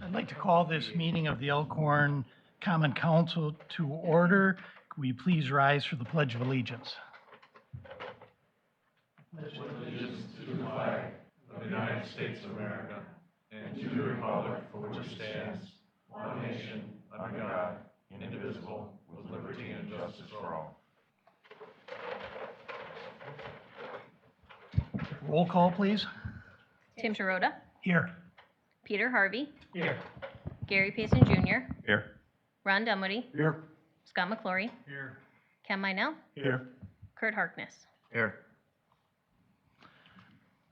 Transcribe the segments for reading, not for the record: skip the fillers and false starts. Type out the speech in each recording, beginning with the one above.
I'd like to call this meeting of the Elkhorn Common Council to order. Will you please rise for the Pledge of Allegiance? Allegiance to the flag of the United States of America and to the republic for which it stands, one nation, under God, indivisible, with liberty and justice for all. Roll call, please. Tim Sharota, Here. Peter Harvey, Here. Gary Payson Jr., Here. Ron Dunwoody, Here. Scott McClory, Here. Ken Minell, Here. Kurt Harkness. Here.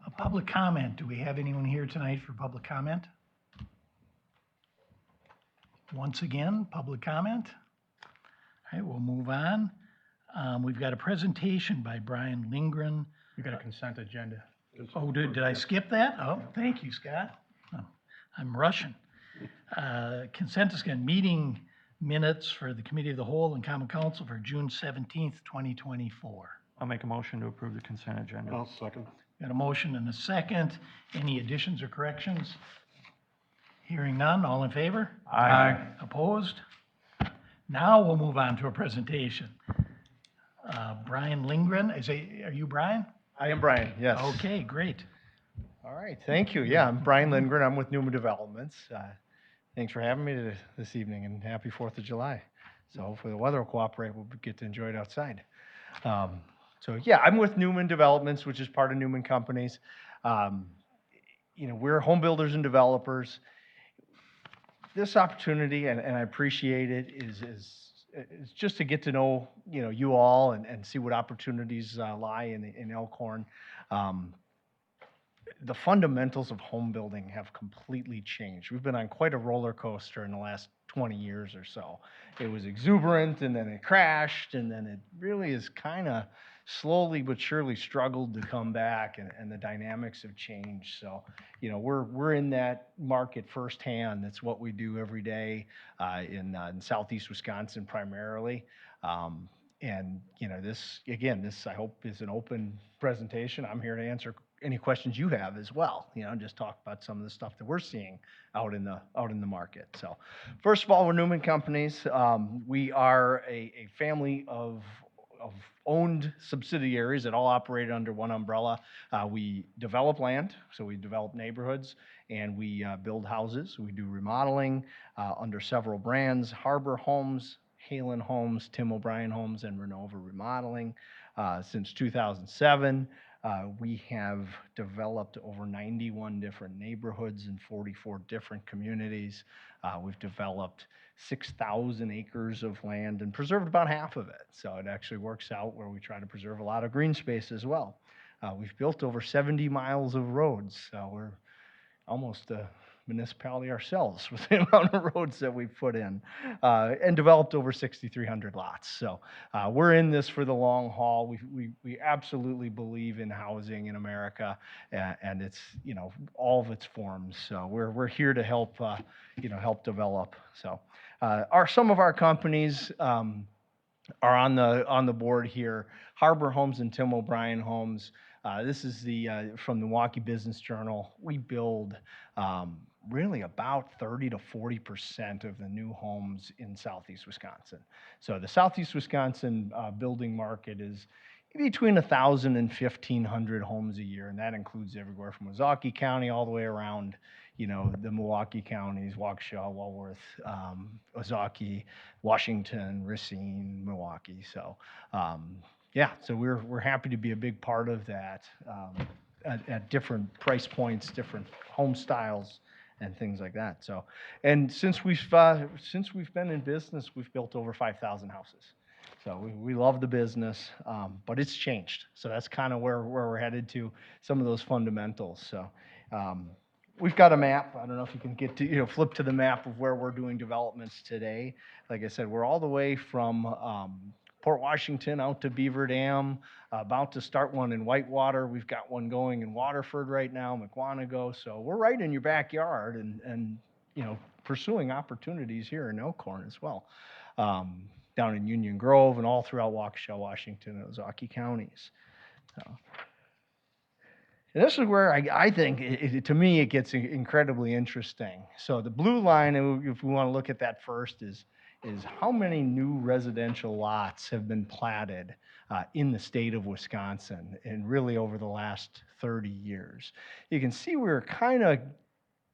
A public comment. Do we have anyone here tonight for public comment? Once again, public comment. All right, we'll move on. We've got a presentation by Brian Lindgren. You've got a consent agenda. Oh, did I skip that? Oh, thank you, Scott. Oh, I'm rushing. Consent is going meeting minutes for the Committee of the Whole and Common Council for June 17th, 2024. I'll make a motion to approve the consent agenda. I'll second. Got a motion and a second. Any additions or corrections? Hearing none, all in favor? Aye. Opposed? Now we'll move on to a presentation. Brian Lindgren, are you Brian? I am Brian, yes. Okay, great. All right, thank you. Yeah, I'm Brian Lindgren. I'm with Newman Developments. Thanks for having me this evening, and happy 4th of July. So hopefully the weather will cooperate. We'll get to enjoy it outside. So yeah, I'm with Newman Developments, which is part of Newman Companies. We're home builders and developers. This opportunity, and I appreciate it, is just to get to know you all and see what opportunities lie in Elkhorn. The fundamentals of home building have completely changed. We've been on quite a roller coaster in the last 20 years or so. It was exuberant, and then it crashed, and then it really is kind of slowly but surely struggled to come back, and the dynamics have changed. So, we're in that market firsthand. That's what we do every day in southeast Wisconsin primarily. This I hope is an open presentation. I'm here to answer any questions you have as well, just talk about some of the stuff that we're seeing out in the market. So first of all, we're Newman Companies. We are a family of owned subsidiaries that all operate under one umbrella. We develop land, so we develop neighborhoods, and we build houses. We do remodeling under several brands: Harbor Homes, Halen Homes, Tim O'Brien Homes, and Renova Remodeling. Since 2007, we have developed over 91 different neighborhoods in 44 different communities. We've developed 6,000 acres of land and preserved about half of it. So it actually works out where we try to preserve a lot of green space as well. We've built over 70 miles of roads. So we're almost a municipality ourselves with the amount of roads that we've put in, and developed over 6,300 lots. So we're in this for the long haul. We absolutely believe in housing in America, and it's all of its forms. So we're here to help help develop. So some of our companies are on the board here: Harbor Homes and Tim O'Brien Homes. This is from the Milwaukee Business Journal. We build really about 30 to 40% of the new homes in southeast Wisconsin. So the southeast Wisconsin building market is between 1,000 and 1,500 homes a year, and that includes everywhere from Ozaukee County all the way around, the Milwaukee counties: Waukesha, Walworth, Ozaukee, Washington, Racine, Milwaukee. So so we're happy to be a big part of that at different price points, different home styles, and things like that. So, and since we've been in business, we've built over 5,000 houses. So we love the business, but it's changed. So that's kind of where we're headed to, some of those fundamentals. So we've got a map. I don't know if you can get to flip to the map of where we're doing developments today. Like I said, we're all the way from Port Washington out to Beaver Dam, about to start one in Whitewater. We've got one going in Waterford right now, McWanago. So we're right in your backyard, and pursuing opportunities here in Elkhorn as well, down in Union Grove and all throughout Waukesha, Washington, and Ozaukee counties. So And this is where I think, to me, it gets incredibly interesting. So the blue line, and if we want to look at that first, is how many new residential lots have been platted in the state of Wisconsin, and really over the last 30 years. You can see we're kind of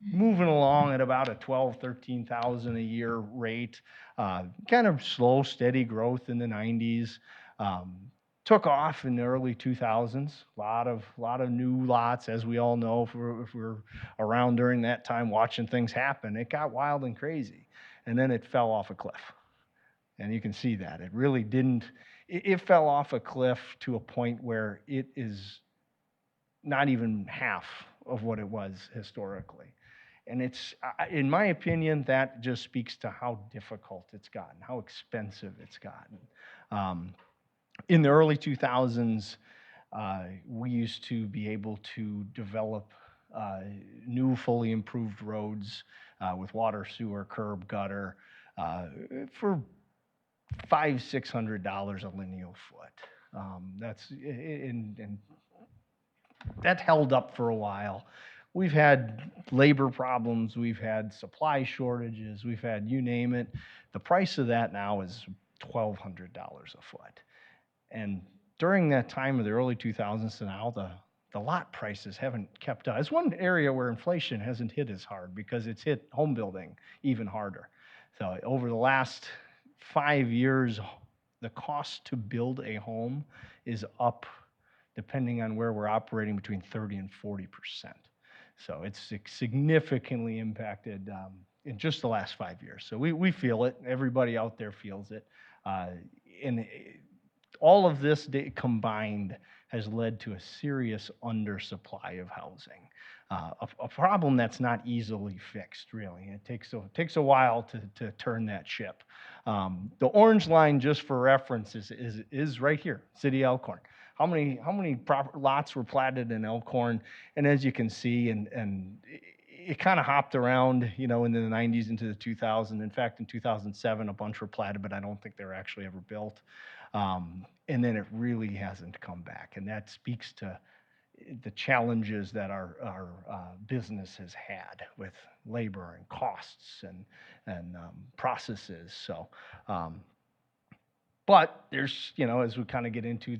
moving along at about a 12, 13,000 a year rate, kind of slow, steady growth in the 90s. Took off in the early 2000s. A lot of new lots, as we all know, if we're around during that time watching things happen. It got wild and crazy, and then it fell off a cliff. And you can see that it really didn't. It fell off a cliff to a point where it is not even half of what it was historically. And it's, in my opinion, that just speaks to how difficult it's gotten, how expensive it's gotten. In the early 2000s, we used to be able to develop new, fully improved roads with water, sewer, curb, gutter for $500-600 a lineal foot. And that held up for a while. We've had labor problems, we've had supply shortages, we've had you name it. The price of that now is $1,200 a foot. And during that time of the early 2000s to now, the lot prices haven't kept up. It's one area where inflation hasn't hit as hard because it's hit home building even harder. So over the last 5 years, the cost to build a home is up, depending on where we're operating, between 30 and 40%. So it's significantly impacted in just the last 5 years. So we feel it. Everybody out there feels it. And all of this combined has led to a serious undersupply of housing. A problem that's not easily fixed, really. It takes a while to turn that ship. The orange line, just for reference, is right here, City Elkhorn. How many lots were platted in Elkhorn? And as you can see, and it kind of hopped around, in the 90s into the 2000s. In fact, in 2007, a bunch were platted, but I don't think they were actually ever built. And then it really hasn't come back, and that speaks to the challenges that our business has had with labor and costs and processes. So, but there's, as we kind of get into,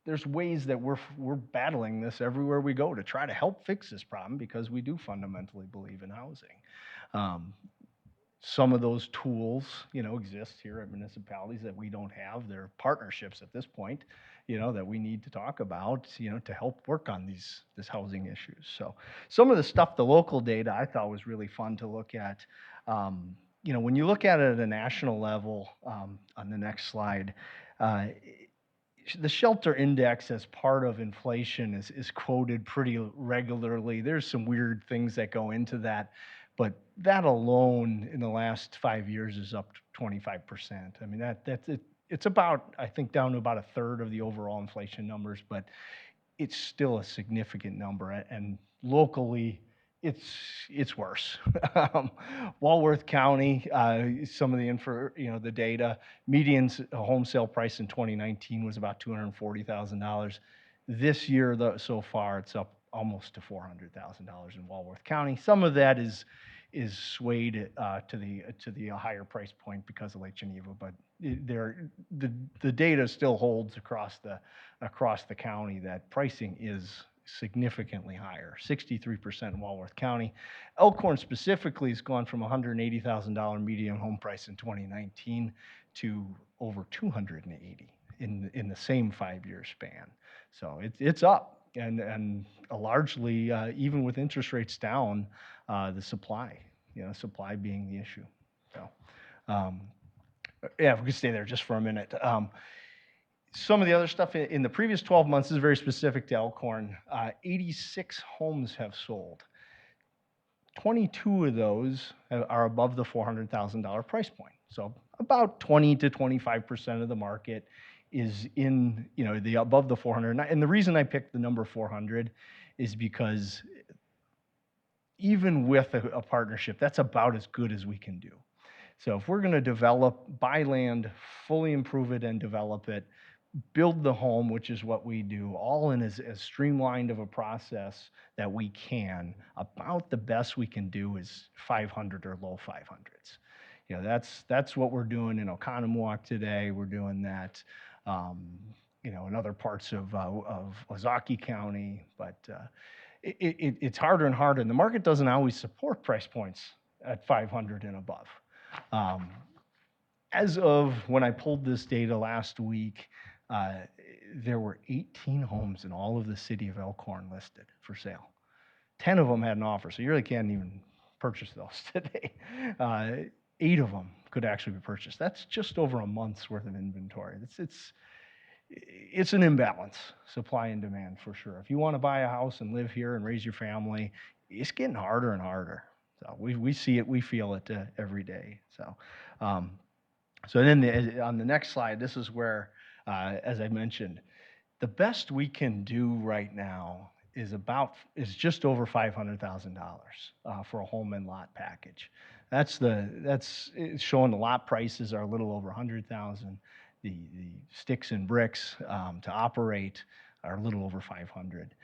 there's ways that we're battling this everywhere we go to try to help fix this problem, because we do fundamentally believe in housing. Some of those tools, exist here at municipalities that we don't have. They're partnerships at this point, that we need to talk about, to help work on this housing issues. So some of the stuff, the local data, I thought was really fun to look at. When you look at it at a national level, on the next slide, the shelter index as part of inflation is quoted pretty regularly. There's some weird things that go into that, but that alone in the last 5 years is up 25%. I mean, that's it. It's about, I think, down to about a third of the overall inflation numbers, but it's still a significant number. And locally, it's worse. Walworth County, some of the the data, median home sale price in 2019 was about $240,000. This year, so far, it's up almost to $400,000 in Walworth County. Some of that is swayed to the higher price point because of Lake Geneva, but the data still holds across the county that pricing is significantly higher, 63% in Walworth County. Elkhorn specifically has gone from $180,000 median home price in 2019 to over $280,000 in the same 5-year span. So it's up, and largely, even with interest rates down, the supply being the issue. So, if we could stay there just for a minute. Some of the other stuff in the previous 12 months is very specific to Elkhorn. 86 homes have sold. 22 of those are above the $400,000 price point. So about 20 to 25% of the market is in, the above the 400. And the reason I picked the number 400 is because even with a partnership, that's about as good as we can do. So if we're going to buy land, fully improve it and develop it, build the home, which is what we do, all in as streamlined of a process that we can. About the best we can do is 500 or low 500s. You know, that's what we're doing in Oconomowoc today. We're doing that, you know, in other parts of Ozaukee County, but it's harder and harder, and the market doesn't always support price points at 500 and above. As of when I pulled this data last week, there were 18 homes in all of the city of Elkhorn listed for sale. 10 of them had an offer, so you really can't even purchase those today. 8 of them could actually be purchased. That's just over a month's worth of inventory. It's an imbalance, supply and demand for sure. If you want to buy a house and live here and raise your family, it's getting harder and harder. So we see it, we feel it every day. So, so then on the next slide, this is where, as I mentioned, the best we can do right now is just over $500,000 for a home and lot package. That's it's showing the lot prices are a little over 100,000. The sticks and bricks to operate are a little over 500.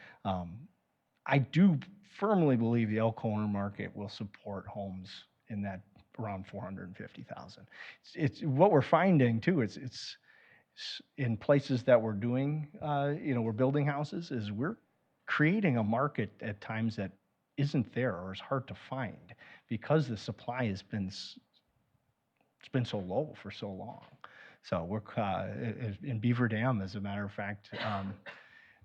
I do firmly believe the Elkhorn market will support homes in that around 450,000. It's what we're finding too. It's in places that we're doing, you know, we're building houses, is we're creating a market at times that isn't there or is hard to find because the supply has been so low for so long. So we're in Beaver Dam, as a matter of fact,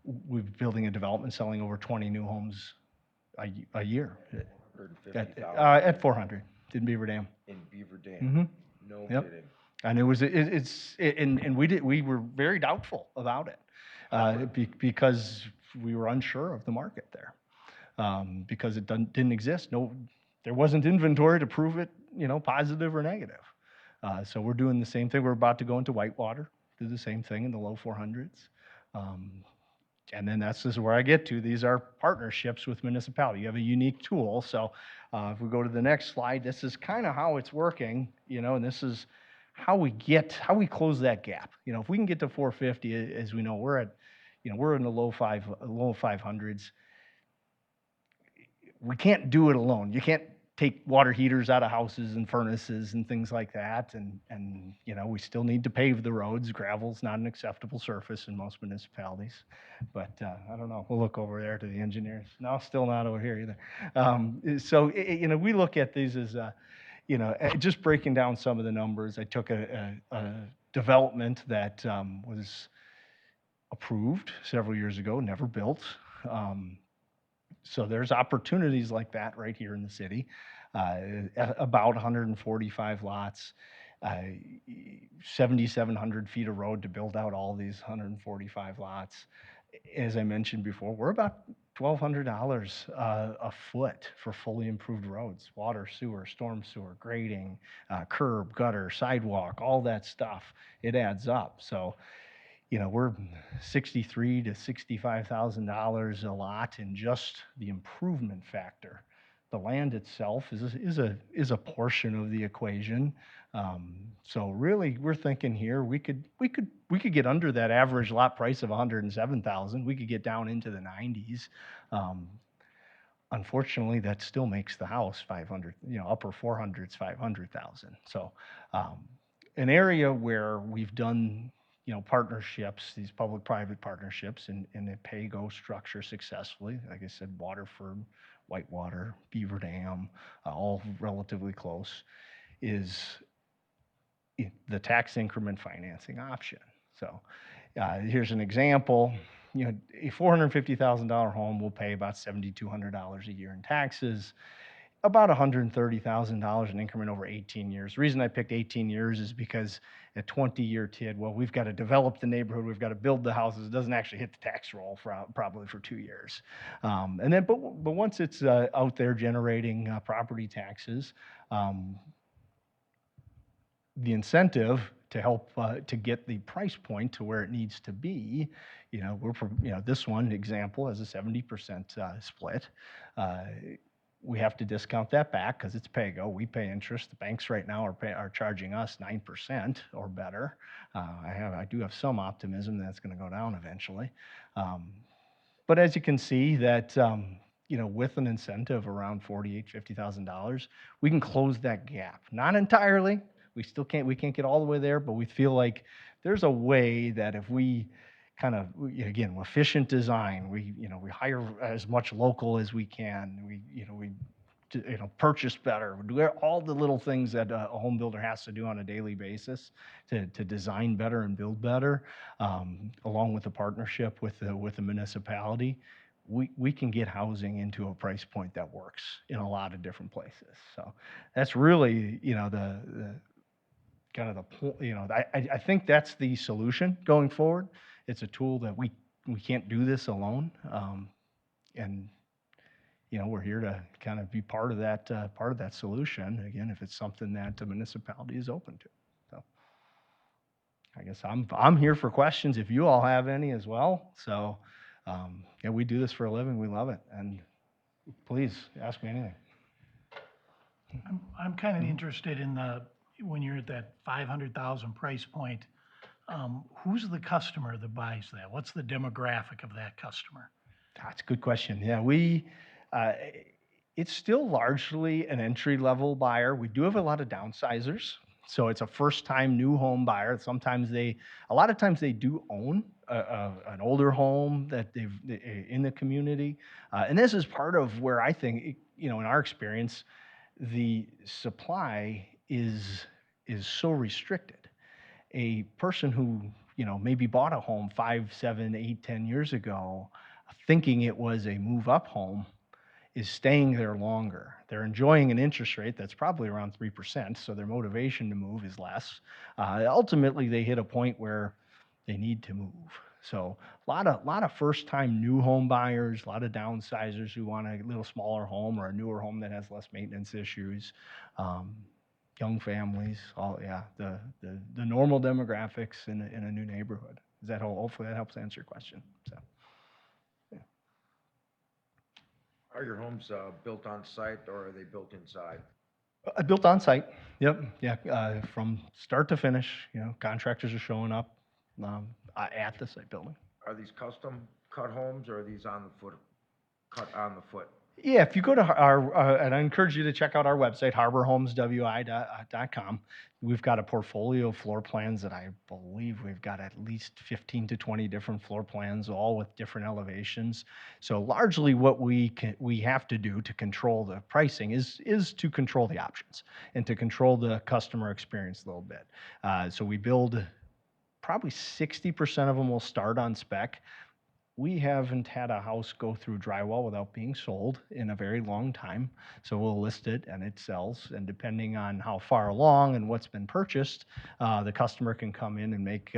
we're building a development, selling over 20 new homes a year at 400 in Beaver Dam. In Beaver Dam. Mm-hmm. No Yep. kidding. And and we were very doubtful about it because we were unsure of the market there because it didn't exist. There wasn't inventory to prove it, you know, positive or negative. So we're doing the same thing. We're about to go into Whitewater, do the same thing in the low 400s. And then this is where I get to. These are partnerships with municipality. You have a unique tool. So if we go to the next slide, this is kind of how it's working, you know, and this is how we close that gap. You know, if we can get to 450, as we know, we're in the low 500s. We can't do it alone. You can't take water heaters out of houses and furnaces and things like that. And you know, we still need to pave the roads. Gravel's not an acceptable surface in most municipalities. But I don't know. We'll look over there to the engineers. No, still not over here either. So, you know, we look at these as, you know, just breaking down some of the numbers. I took a development that was approved several years ago, never built. So there's opportunities like that right here in the city. About 145 lots, 7,700 feet of road to build out all these 145 lots. As I mentioned before, we're about $1,200 a foot for fully improved roads, water, sewer, storm sewer, grading, curb, gutter, sidewalk, all that stuff. It adds up. So, you know, we're $63,000 to $65,000 a lot in just the improvement factor. The land itself is a portion of the equation. So really, we're thinking here we could get under that average lot price of $107,000. We could get down into the 90s. Unfortunately, that still makes the house 500. You know, upper 400s, 500,000. So an area where we've done, you know, partnerships, these public-private partnerships in a pay-go structure successfully. Like I said, Waterford, Whitewater, Beaver Dam, all relatively close, is the tax increment financing option. So here's an example. You know, a $450,000 home will pay about $7,200 a year in taxes, about $130,000 an increment over 18 years. The reason I picked 18 years is because a 20-year TID, well, we've got to develop the neighborhood, we've got to build the houses. It doesn't actually hit the tax roll for probably for 2 years. And then, but once it's out there generating property taxes, the incentive to help to get the price point to where it needs to be, you know, this one example has a 70% split. we have to discount that back because it's pay-go. We pay interest. The banks right now are charging us 9% or better. I do have some optimism that's going to go down eventually. But as you can see that, with an incentive around $50,000, we can close that gap. Not entirely. We can't get all the way there, but we feel like there's a way that if we again, efficient design, we hire as much local as we can. We purchase better. We do all the little things that a home builder has to do on a daily basis to design better and build better, along with the partnership with the municipality. We can get housing into a price point that works in a lot of different places. So that's really, the kind of the point. I think that's the solution going forward. It's a tool that we can't do this alone, and we're here to kind of be part of that solution. Again, if it's something that the municipality is open to. So I guess I'm here for questions if you all have any as well. So we do this for a living. We love it, and please ask me anything. I'm kind of interested in when you're at that 500,000 price point, who's the customer that buys that? What's the demographic of that customer? That's a good question. Yeah, it's still largely an entry-level buyer. We do have a lot of downsizers. So it's a first-time new home buyer. A lot of times they do own an older home that they've in the community. And this is part of where I think, in our experience, the supply is so restricted. A person who, maybe bought a home 5, 7, 8, 10 years ago, thinking it was a move-up home, is staying there longer. They're enjoying an interest rate that's probably around 3%, so their motivation to move is less. Ultimately, they hit a point where they need to move. So a lot of first-time new home buyers, a lot of downsizers who want a little smaller home or a newer home that has less maintenance issues. Young families, the normal demographics in a new neighborhood. Hopefully that helps answer your question. So, yeah. Are your homes built on site or are they built inside? Built on site. Yep. Yeah. From start to finish, contractors are showing up at the site building. Are these custom cut homes or are these cut on the foot? Yeah, if you go to and I encourage you to check out our website, harborhomeswi.com. We've got a portfolio of floor plans that I believe we've got at least 15 to 20 different floor plans, all with different elevations. So largely what we have to do to control the pricing is to control the options and to control the customer experience a little bit. So we build probably 60% of them will start on spec. We haven't had a house go through drywall without being sold in a very long time. So we'll list it and it sells. And depending on how far along and what's been purchased, the customer can come in and make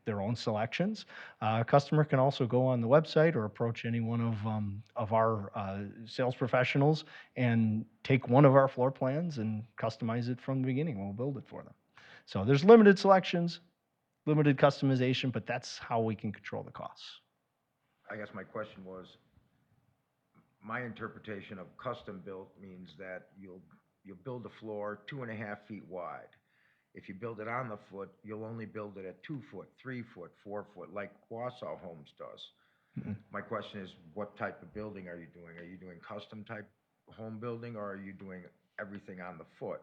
their own selections. A customer can also go on the website or approach any one of our sales professionals and take one of our floor plans and customize it from the beginning. We'll build it for them. So there's limited selections, limited customization, but that's how we can control the costs. I guess my question was, my interpretation of custom built means that you'll build a floor 2.5 feet wide. If you build it on the foot, you'll only build it at 2 foot, 3 foot, 4 foot, like Wausau Homes does. Mm-hmm. My question is, what type of building are you doing? Are you doing custom type home building or are you doing everything on the foot?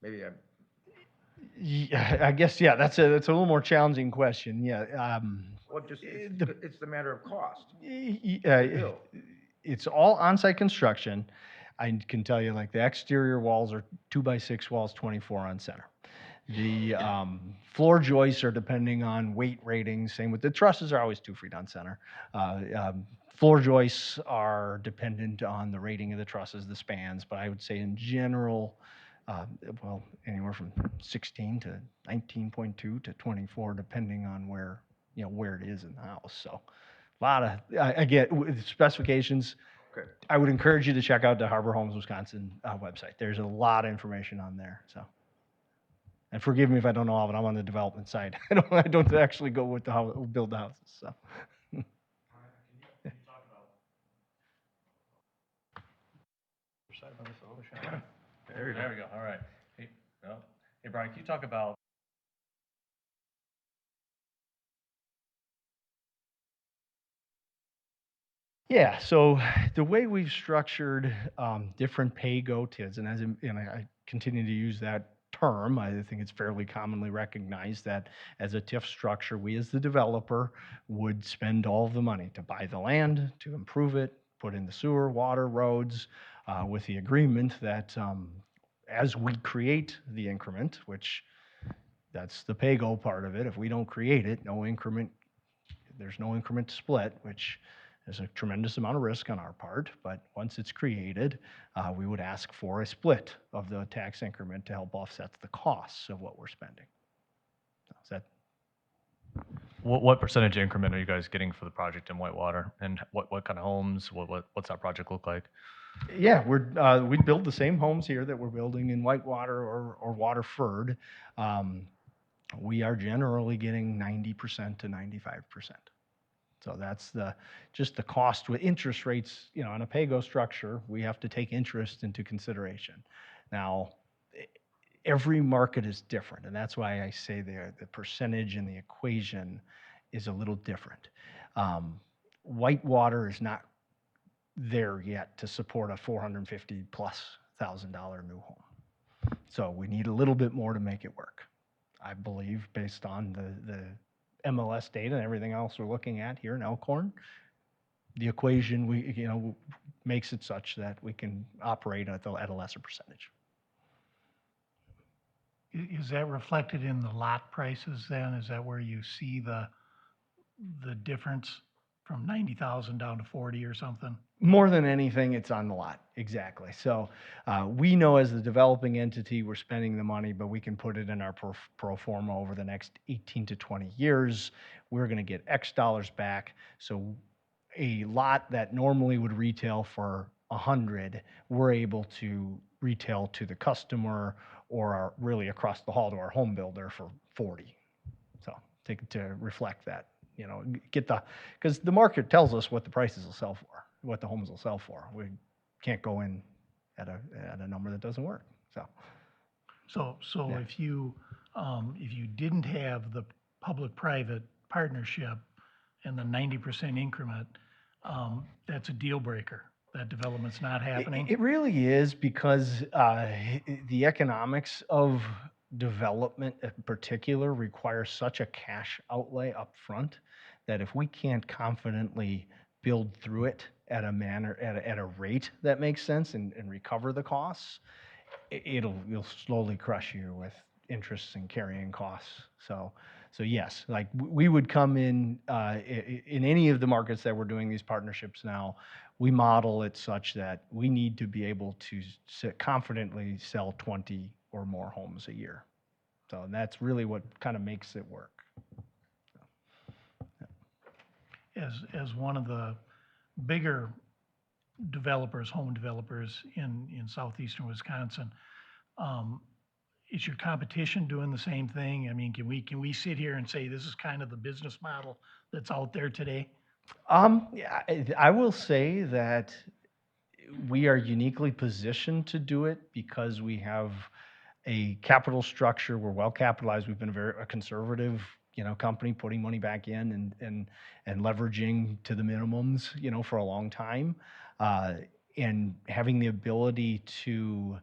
Maybe I'm... Yeah, I guess, yeah, that's a little more challenging question. Yeah. Well, it's the matter of cost. It's all on-site construction. I can tell you, like, the exterior walls are 2x6 walls, 24 on center. The floor joists are depending on weight ratings. Same with the trusses are always 2 feet on center. Floor joists are dependent on the rating of the trusses, the spans, but I would say in general, anywhere from 16 to 19.2 to 24, depending on where it is in the house. So a lot of, again, with specifications, okay. I would encourage you to check out the Harbor Homes Wisconsin website. There's a lot of information on there. So, and forgive me if I don't know all of it. I'm on the development side. I don't actually go with build the houses. So. There we go, all right. Hey, no. Hey, Brian, can you talk about Yeah, so the way we've structured different pay-go TIDs, and I continue to use that term, I think it's fairly commonly recognized that as a TIF structure, we as the developer would spend all of the money to buy the land, to improve it, put in the sewer, water, roads, with the agreement that as we create the increment, which that's the pay-go part of it, if we don't create it, no increment, there's no increment to split, which is a tremendous amount of risk on our part, but once it's created, we would ask for a split of the tax increment to help offset the costs of what we're spending. So is that what percentage increment are you guys getting for the project in Whitewater? And what kind of homes, what's that project look like? Yeah, we build the same homes here that we're building in Whitewater or Waterford. We are generally getting 90% to 95%. So that's just the cost with interest rates, on a pay-go structure, we have to take interest into consideration. Now, every market is different, and that's why I say the percentage in the equation is a little different. Whitewater is not there yet to support a $450,000+ new home. So we need a little bit more to make it work. I believe based on the MLS data and everything else we're looking at here in Elkhorn, the equation makes it such that we can operate at a lesser percentage. Is that reflected in the lot prices then? Is that where you see the difference from 90,000 down to 40 or something? More than anything, it's on the lot, exactly. So we know as the developing entity, we're spending the money, but we can put it in our pro forma over the next 18 to 20 years. We're going to get X dollars back. So a lot that normally would retail for 100, we're able to retail to the customer or really across the hall to our home builder for 40. So to reflect that, because the market tells us what the prices will sell for, what the homes will sell for. We can't go in at a number that doesn't work. So Yeah. if you didn't have the public-private partnership and the 90% increment, that's a deal breaker. That development's not happening. It really is, because the economics of development in particular requires such a cash outlay up front that if we can't confidently build through it at a rate that makes sense and recover the costs, it'll slowly crush you with interest and carrying costs. So yes, like we would come in any of the markets that we're doing these partnerships now, we model it such that we need to be able to confidently sell 20 or more homes a year. So that's really what kind of makes it work. As one of the bigger developers, home developers in southeastern Wisconsin, is your competition doing the same thing? I mean, can we sit here and say this is kind of the business model that's out there today? Yeah, I will say that we are uniquely positioned to do it because we have a capital structure. We're well capitalized. We've been a conservative, company, putting money back in and leveraging to the minimums, for a long time, and having the ability to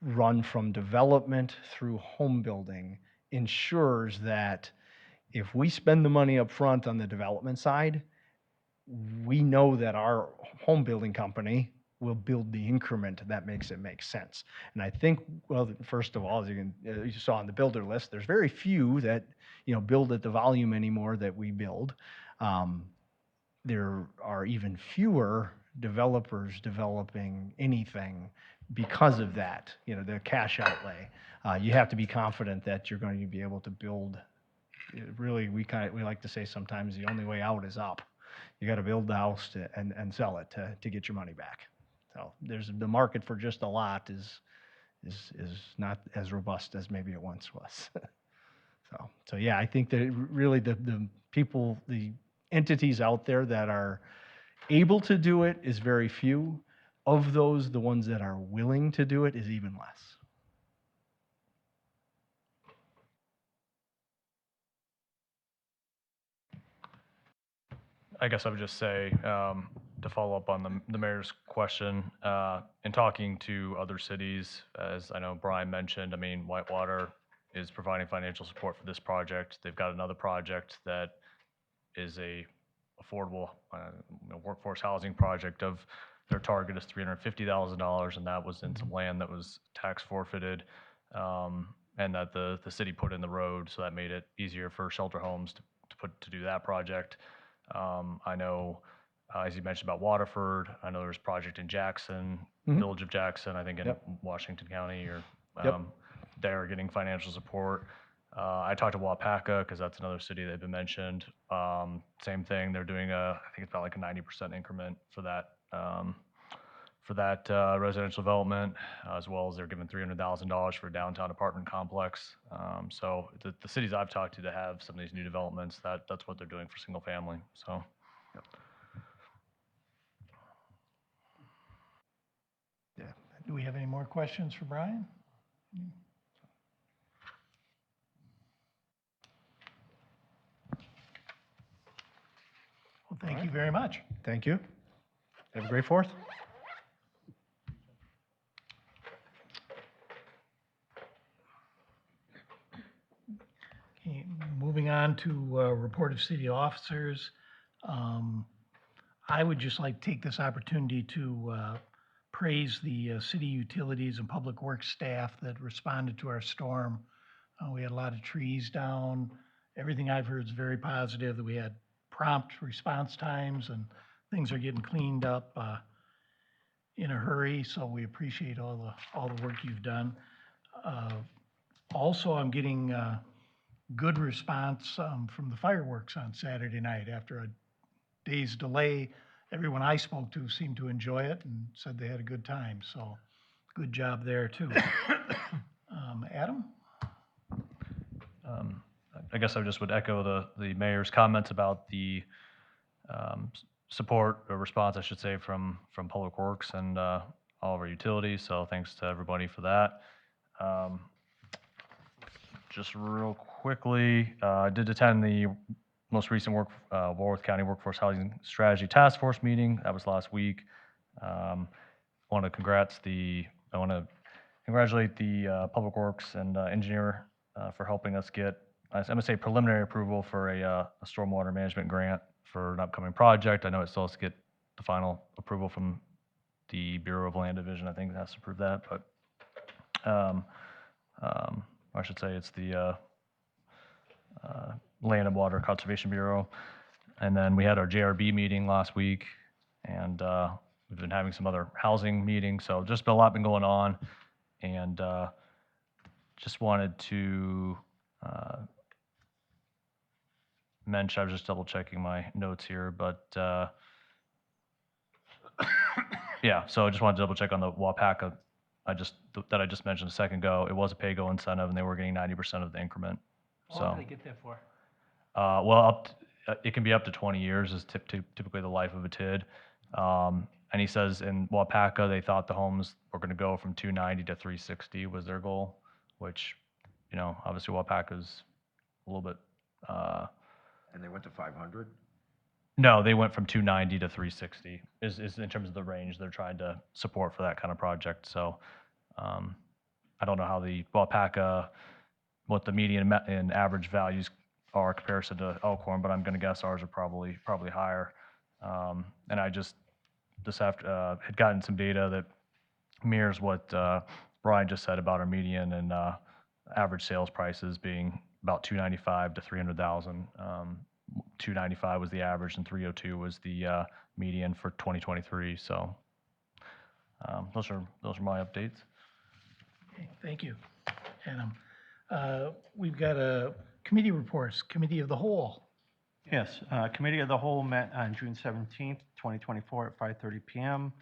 run from development through home building ensures that if we spend the money up front on the development side, we know that our home building company will build the increment that makes it make sense. And I think, well, first of all, as you saw on the builder list, there's very few that, build at the volume anymore that we build. There are even fewer developers developing anything because of that, the cash outlay. You have to be confident that you're going to be able to build. Really, we like to say sometimes the only way out is up. You got to build the house and sell it to get your money back. So the market for just a lot is not as robust as maybe it once was. So yeah, I think that really the people, the entities out there that are able to do it is very few. Of those, the ones that are willing to do it is even less. I guess I would just say, to follow up on the mayor's question, in talking to other cities, as I know Brian mentioned, I mean, Whitewater is providing financial support for this project. They've got another project that is a affordable workforce housing project of, their target is $350,000, and that was in some land that was tax forfeited, and that the city put in the road, so that made it easier for shelter homes to do that project. I know, as you mentioned about Waterford, I know there's a project in Jackson, Mhm. Village of Jackson, I think in Yep. Washington County, or Yep. they're getting financial support. I talked to Wapaka, because that's another city that had been mentioned. Same thing, they're doing I think it's about like a 90% increment for that, residential development, as well as they're giving $300,000 for a downtown apartment complex. So the cities I've talked to that have some of these new developments, that's what they're doing for single family, so. Do we have any more questions for Brian? Well, thank you very much. Thank you. Have a great Fourth. Okay, moving on to report of city officers. I would just like to take this opportunity to praise the city utilities and public works staff that responded to our storm. We had a lot of trees down. Everything I've heard is very positive, that we had prompt response times and things are getting cleaned up in a hurry, so we appreciate all the work you've done. Also, I'm getting good response from the fireworks on Saturday night. After a day's delay, everyone I spoke to seemed to enjoy it and said they had a good time, so good job there too. Adam? I guess I just would echo the mayor's comments about the support or response, I should say, from Public Works and all of our utilities. So thanks to everybody for that. Just real quickly, I did attend the most recent Warwick County Workforce Housing Strategy Task Force meeting. That was last week. I want to congratulate the Public Works and engineer for helping us get, I'm going to say, preliminary approval for a stormwater management grant for an upcoming project. I know it still has to get the final approval from the Bureau of Land Division. I think it has to approve that, but I should say it's the Land and Water Conservation Bureau. And then we had our JRB meeting last week, and we've been having some other housing meetings. So just a lot been going on, and just wanted to mention, I was just double checking my notes here, but yeah, so I just wanted to double check on the Wapaka that I just mentioned a second ago. It was a pay-go incentive, and they were getting 90% of the increment. How long did they get that for? Well, it can be up to 20 years is typically the life of a TID. And he says in Wapaka, they thought the homes were going to go from 290 to 360 was their goal, which, obviously Wapaka's a little bit. And they went to 500? No, they went from 290 to 360 is in terms of the range they're trying to support for that kind of project. So I don't know how the Wapaka, what the median and average values are in comparison to Elkhorn, but I'm going to guess ours are probably higher. And I just this after had gotten some data that mirrors what Brian just said about our median and average sales prices being about 295 to 300,000. 295 was the average, and 302 was the median for 2023. So those are my updates. Okay, thank you, Adam. We've got a committee reports, Committee of the Whole. Yes, Committee of the Whole met on June 17th, 2024 at 5:30 PM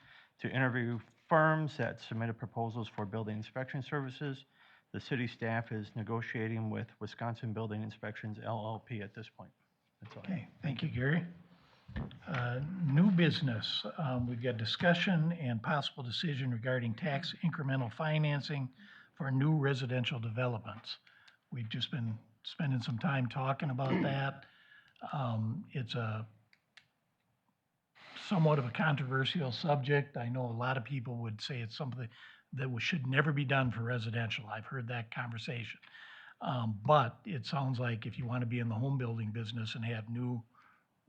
to interview firms that submitted proposals for building inspection services. The city staff is negotiating with Wisconsin Building Inspections LLP at this point. That's all. Okay, thank you, Gary. New business, we've got discussion and possible decision regarding tax incremental financing for new residential developments. We've just been spending some time talking about that. It's a somewhat of a controversial subject. I know a lot of people would say it's something that should never be done for residential. I've heard that conversation. But it sounds like if you want to be in the home building business and have new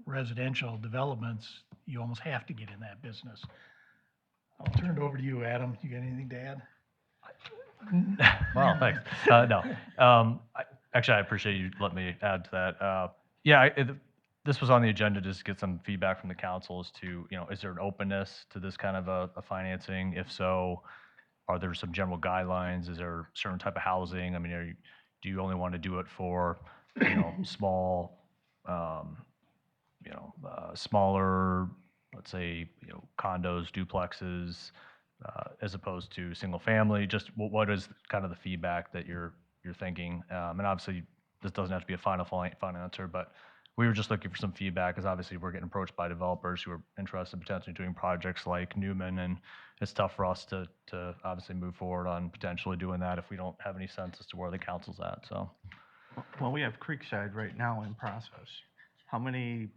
residential developments, you almost have to get in that business. I'll turn it over to you, Adam. You got anything to add? Well, thanks. No. Actually, I appreciate you letting me add to that. Yeah, this was on the agenda just to get some feedback from the council as to, is there an openness to this kind of a financing? If so, are there some general guidelines? Is there a certain type of housing? I mean, do you only want to do it for, small, smaller, let's say, condos, duplexes, as opposed to single family? Just what is kind of the feedback that you're thinking? And obviously, this doesn't have to be a final answer, but we were just looking for some feedback because obviously we're getting approached by developers who are interested in potentially doing projects like Newman, and it's tough for us to obviously move forward on potentially doing that if we don't have any sense as to where the council's at. So, Well, we have Creekside right now in process. How many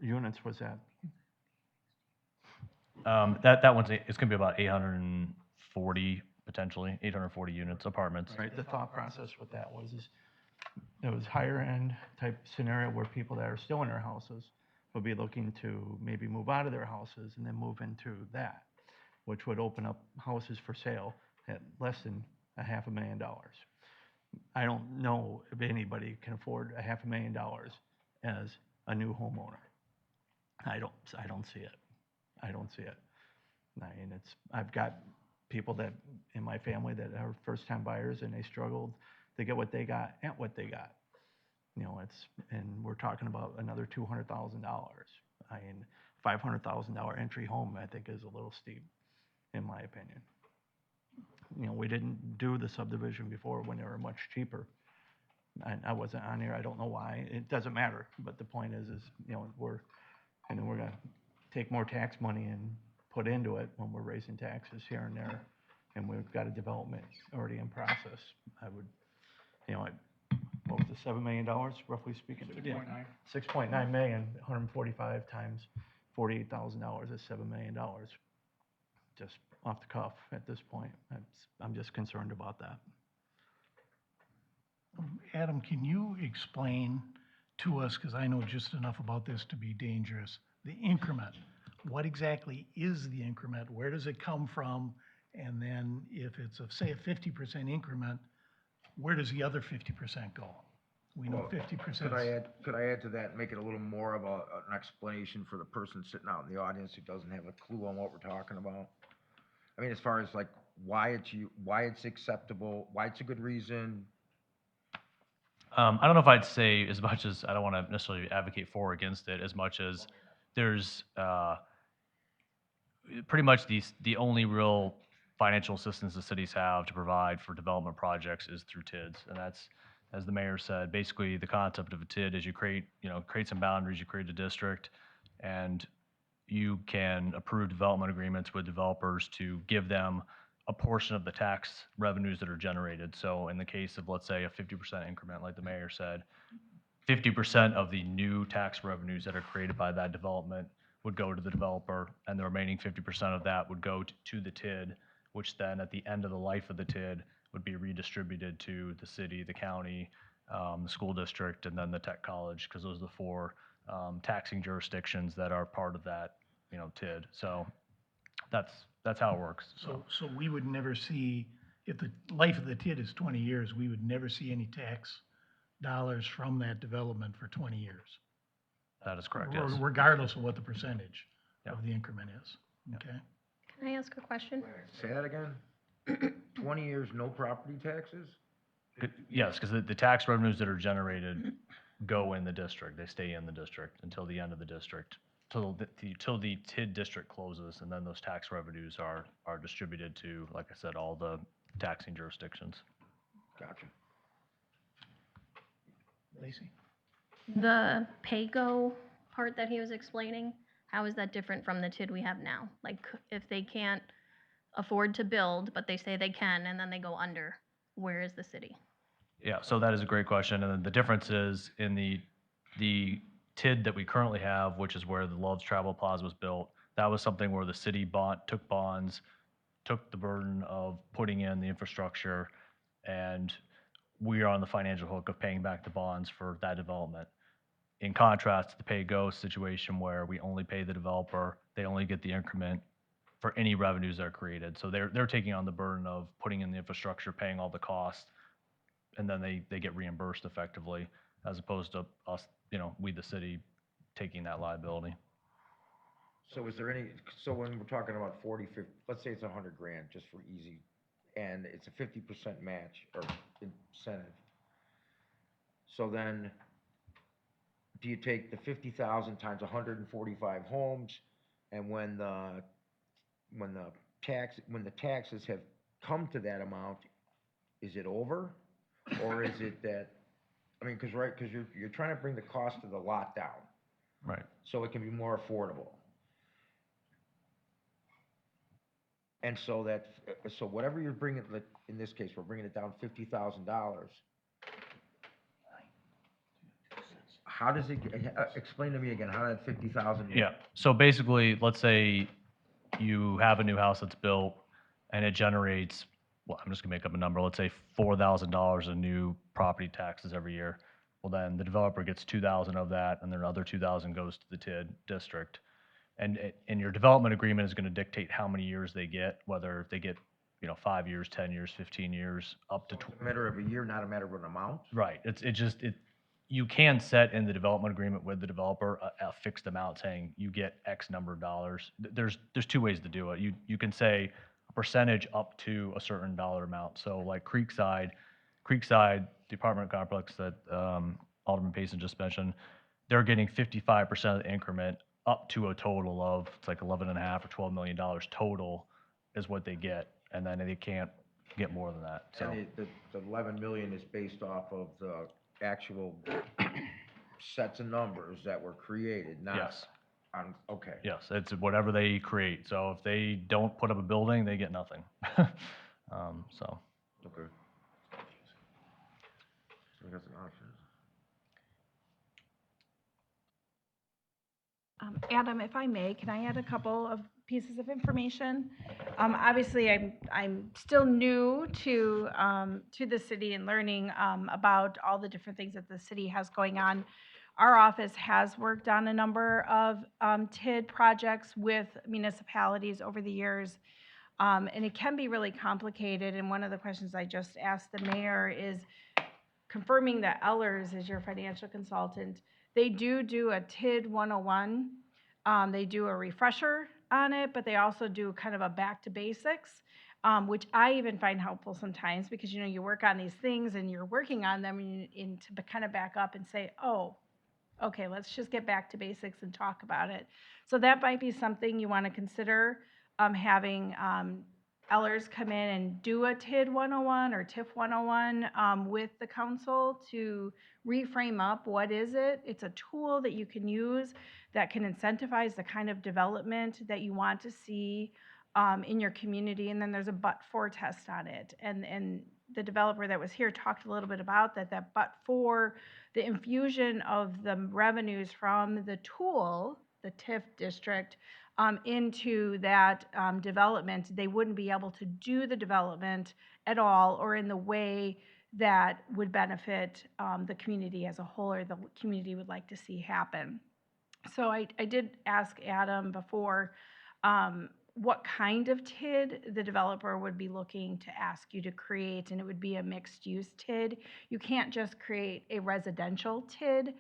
units was that? that one's it's going to be about 840 potentially 840 units, apartments. Right, the thought process with that was it was higher end type scenario where people that are still in their houses would be looking to maybe move out of their houses and then move into that, which would open up houses for sale at less than $500,000. I don't know if anybody can afford $500,000 as a new homeowner. I don't see it. I don't see it. I mean, I've got people that in my family that are first time buyers and they struggled to get what they got at what they got. And we're talking about another $200,000. I mean, $500,000 entry home, I think, is a little steep, in my opinion. We didn't do the subdivision before when they were much cheaper. I wasn't on here. I don't know why. It doesn't matter. But the point is we're gonna take more tax money and put into it when we're raising taxes here and there, and we've got a development already in process. I would, what was it, $7 million, roughly speaking? 6.9. 6.9 million, 145 times $48,000 is $7 million. Just off the cuff at this point. I'm just concerned about that. Adam, can you explain to us, because I know just enough about this to be dangerous, the increment? What exactly is the increment? Where does it come from? And then if it's, say, a 50% increment, where does the other 50% go? We know 50%. Could I add to that and make it a little more of an explanation for the person sitting out in the audience who doesn't have a clue on what we're talking about? I mean, as far as like why it's acceptable, why it's a good reason. I don't know if I'd say as much as I don't want to necessarily advocate for or against it, as much as there's pretty much the only real financial assistance the cities have to provide for development projects is through TIDs, and that's, as the mayor said, basically the concept of a TID is you create some boundaries, you create a district, and you can approve development agreements with developers to give them a portion of the tax revenues that are generated. So in the case of, let's say, a 50% increment, like the mayor said, 50% of the new tax revenues that are created by that development would go to the developer, and the remaining 50% of that would go to the TID, which then at the end of the life of the TID would be redistributed to the city, the county, the school district, and then the tech college, because those are the four taxing jurisdictions that are part of that, TID. So that's how it works. So we would never see, if the life of the TID is 20 years, we would never see any tax dollars from that development for 20 years. That is correct, yes. Regardless of what the percentage Yeah. of the increment is, okay? Can I ask a question? Say that again? 20 years, no property taxes? Yes, because the tax revenues that are generated go in the district. They stay in the district until the end of the district, till the TID district closes, and then those tax revenues are distributed to, like I said, all the taxing jurisdictions. Gotcha. Lacey? The pay-go part that he was explaining, how is that different from the TID we have now? Like, if they can't afford to build, but they say they can, and then they go under, where is the city? Yeah, so that is a great question, and then the difference is in the TID that we currently have, which is where the Love's Travel Plaza was built, that was something where the city took bonds, took the burden of putting in the infrastructure, and we are on the financial hook of paying back the bonds for that development. In contrast to the pay-go situation where we only pay the developer, they only get the increment for any revenues that are created. So they're taking on the burden of putting in the infrastructure, paying all the costs, and then they get reimbursed effectively, as opposed to us, we the city, taking that liability. So is there any, so when we're talking about 40, 50, let's say it's 100 grand, just for easy, and it's a 50% match or incentive. So then, do you take the 50,000 times 145 homes, and when the taxes have come to that amount, is it over? Or is it that, I mean, because you're trying to bring the cost of the lot down, Right. so it can be more affordable. And so so whatever you're bringing, like, in this case, we're bringing it down $50,000. How does it, explain to me again, how that 50,000? Yeah, so basically, let's say you have a new house that's built and it generates, well, I'm just gonna make up a number, let's say $4,000 in new property taxes every year. Well, then the developer gets 2,000 of that, and then another 2,000 goes to the TID district. And your development agreement is gonna dictate how many years they get, whether they get, 5 years, 10 years, 15 years, up to. It's a matter of a year, not a matter of an amount? Right, you can set in the development agreement with the developer a fixed amount saying you get X number of dollars. There's two ways to do it. You can say a percentage up to a certain dollar amount. So like Creekside, the apartment complex that Alderman Payson just mentioned, they're getting 55% of the increment up to a total of, it's like 11.5 or $12 million total is what they get, and then they can't get more than that, so. And the 11 million is based off of the actual sets of numbers that were created, not Yes. on, okay. Yes, it's whatever they create. So if they don't put up a building, they get nothing. So, Okay. So that's an option. Adam, if I may, can I add a couple of pieces of information? Obviously, I'm still new to the city and learning about all the different things that the city has going on. Our office has worked on a number of TID projects with municipalities over the years, and it can be really complicated. And one of the questions I just asked the mayor is confirming that Ellers is your financial consultant. They do a TID 101. They do a refresher on it, but they also do kind of a back to basics, which I even find helpful sometimes because, you work on these things and you're working on them and to kind of back up and say, oh, okay, let's just get back to basics and talk about it. So that might be something you want to consider, having Ellers come in and do a TID 101 or TIF 101 with the council to reframe up what is it. It's a tool that you can use that can incentivize the kind of development that you want to see in your community. And then there's a but-for test on it. And the developer that was here talked a little bit about that but-for the infusion of the revenues from the tool, the TIF district, into that development, they wouldn't be able to do the development at all or in the way that would benefit the community as a whole or the community would like to see happen. So I did ask Adam before what kind of TID the developer would be looking to ask you to create, and it would be a mixed-use TID. You can't just create a residential TID.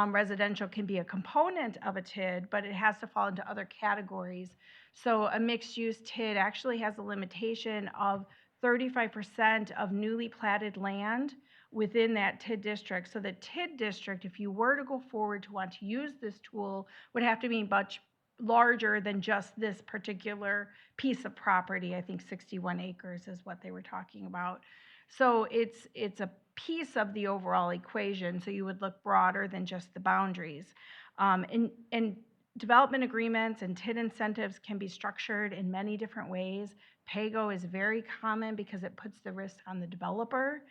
Residential can be a component of a TID, but it has to fall into other categories. So a mixed-use TID actually has a limitation of 35% of newly platted land within that TID district. So the TID district, if you were to go forward to want to use this tool, would have to be much larger than just this particular piece of property. I think 61 acres is what they were talking about. So it's a piece of the overall equation, so you would look broader than just the boundaries. And development agreements and TID incentives can be structured in many different ways. PAYGO is very common because it puts the risk on the developer.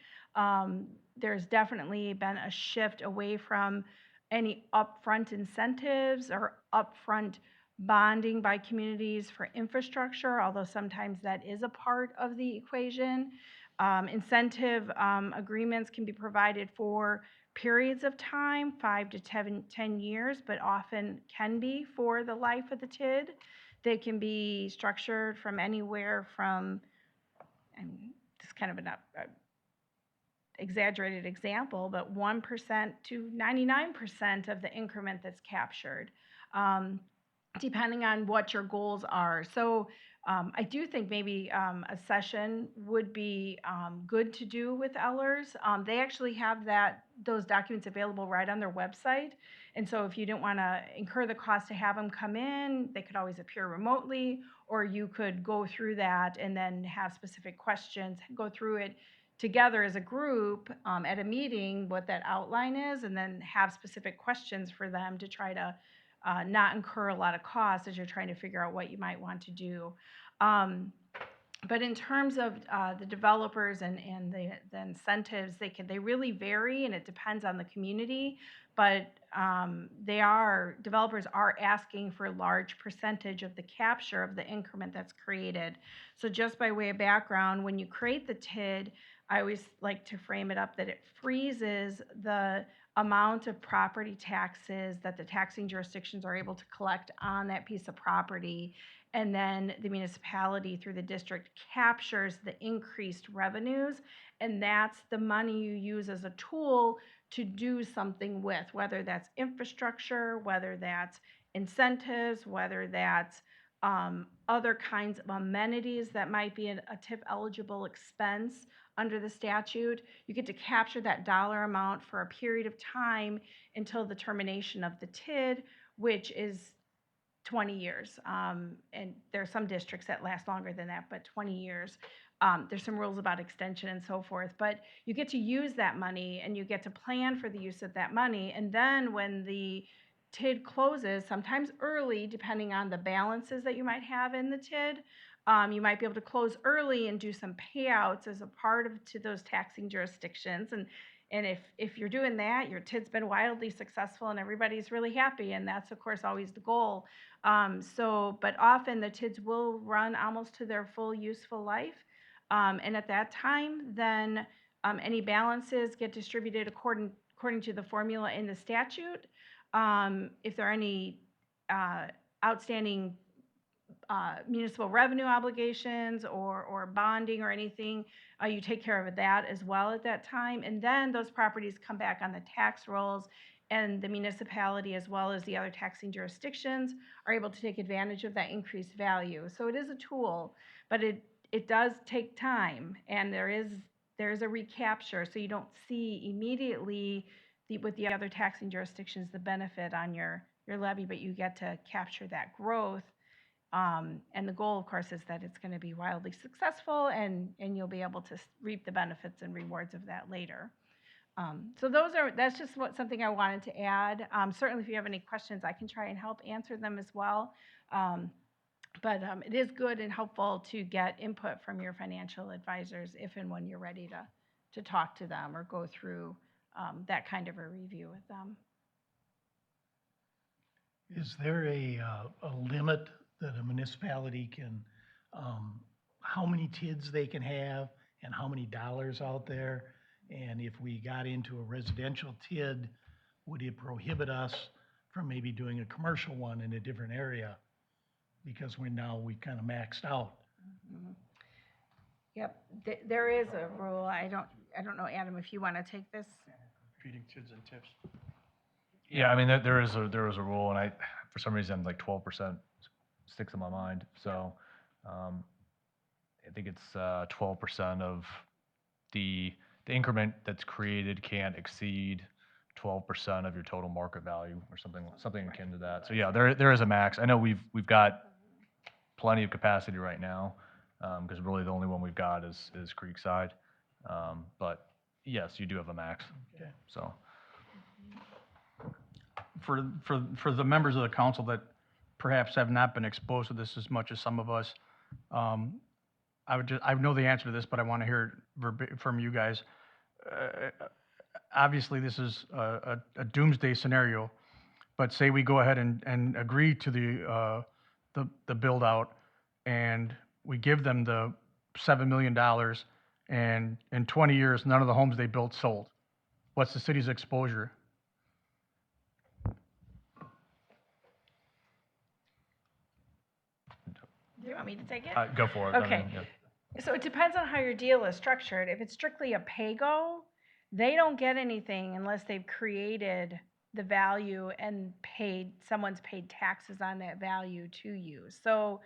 There's definitely been a shift away from any upfront incentives or upfront bonding by communities for infrastructure, although sometimes that is a part of the equation. Incentive agreements can be provided for periods of time, 5 to 10 years, but often can be for the life of the TID. They can be structured from anywhere from, and this is kind of an exaggerated example, but 1% to 99% of the increment that's captured, depending on what your goals are. So I do think maybe a session would be good to do with Ellers. They actually have those documents available right on their website. And so if you didn't want to incur the cost to have them come in, they could always appear remotely, or you could go through that and then have specific questions, go through it together as a group at a meeting, what that outline is, and then have specific questions for them to try to not incur a lot of costs as you're trying to figure out what you might want to do. But in terms of the developers and the incentives, they really vary, and it depends on the community. But developers are asking for a large percentage of the capture of the increment that's created. So just by way of background, when you create the TID, I always like to frame it up that it freezes the amount of property taxes that the taxing jurisdictions are able to collect on that piece of property. And then the municipality through the district captures the increased revenues. And that's the money you use as a tool to do something with, whether that's infrastructure, whether that's incentives, whether that's other kinds of amenities that might be a TIF eligible expense under the statute. You get to capture that dollar amount for a period of time until the termination of the TID, which is 20 years. And there are some districts that last longer than that, but 20 years. There's some rules about extension and so forth, but you get to use that money and you get to plan for the use of that money. And then when the TID closes, sometimes early, depending on the balances that you might have in the TID, you might be able to close early and do some payouts as a part of to those taxing jurisdictions. And if you're doing that, your TID's been wildly successful and everybody's really happy, and that's of course always the goal. But often the TIDs will run almost to their full useful life, and at that time, then any balances get distributed according to the formula in the statute. If there are any outstanding municipal revenue obligations or bonding or anything, you take care of that as well at that time. And then those properties come back on the tax rolls, and the municipality as well as the other taxing jurisdictions are able to take advantage of that increased value. So it is a tool, but it does take time, and there is a recapture, so you don't see immediately with the other taxing jurisdictions the benefit on your levy, but you get to capture that growth. And the goal, of course, is that it's going to be wildly successful, and you'll be able to reap the benefits and rewards of that later. So that's just something I wanted to add. Certainly, if you have any questions, I can try and help answer them as well. But it is good and helpful to get input from your financial advisors if and when you're ready to talk to them or go through that kind of a review with them. Is there a limit that a municipality can, how many TIDs they can have and how many dollars out there? And if we got into a residential TID, would it prohibit us from maybe doing a commercial one in a different area? Because we kind of maxed out. Mm-hmm. Yep, there is a rule. I don't know, Adam, if you want to take this. Treating TIDs and TIFs. Yeah, I mean, there is a rule, and for some reason, like 12% sticks in my mind. So I think it's 12% of the increment that's created can't exceed 12% of your total market value or something akin to that. So yeah, there is a max. I know we've got plenty of capacity right now, because really the only one we've got is Creekside. But yes, you do have a max. Okay. So for the members of the council that perhaps have not been exposed to this as much as some of us, I know the answer to this, but I want to hear it from you guys. Obviously, this is a doomsday scenario, but say we go ahead and agree to the build out, and we give them the $7 million, and in 20 years, none of the homes they built sold. What's the city's exposure? Do you want me to take it? Go for it. I Okay. mean, yeah. So it depends on how your deal is structured. If it's strictly a pay-go, they don't get anything unless they've created the value and someone's paid taxes on that value to you. So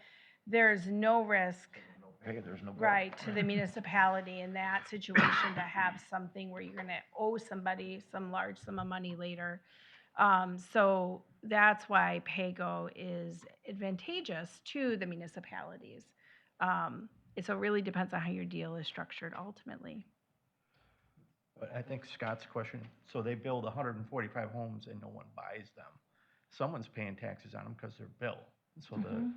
there's no risk, Hey, there's no. right, to the municipality in that situation to have something where you're gonna owe somebody some large sum of money later. So that's why pay-go is advantageous to the municipalities. So it really depends on how your deal is structured ultimately. But I think Scott's question, so they build 145 homes and no one buys them. Someone's paying taxes on them because they're built, so the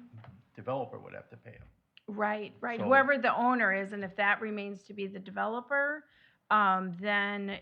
developer would have to pay them. Right, right. So- Whoever the owner is, and if that remains to be the developer, then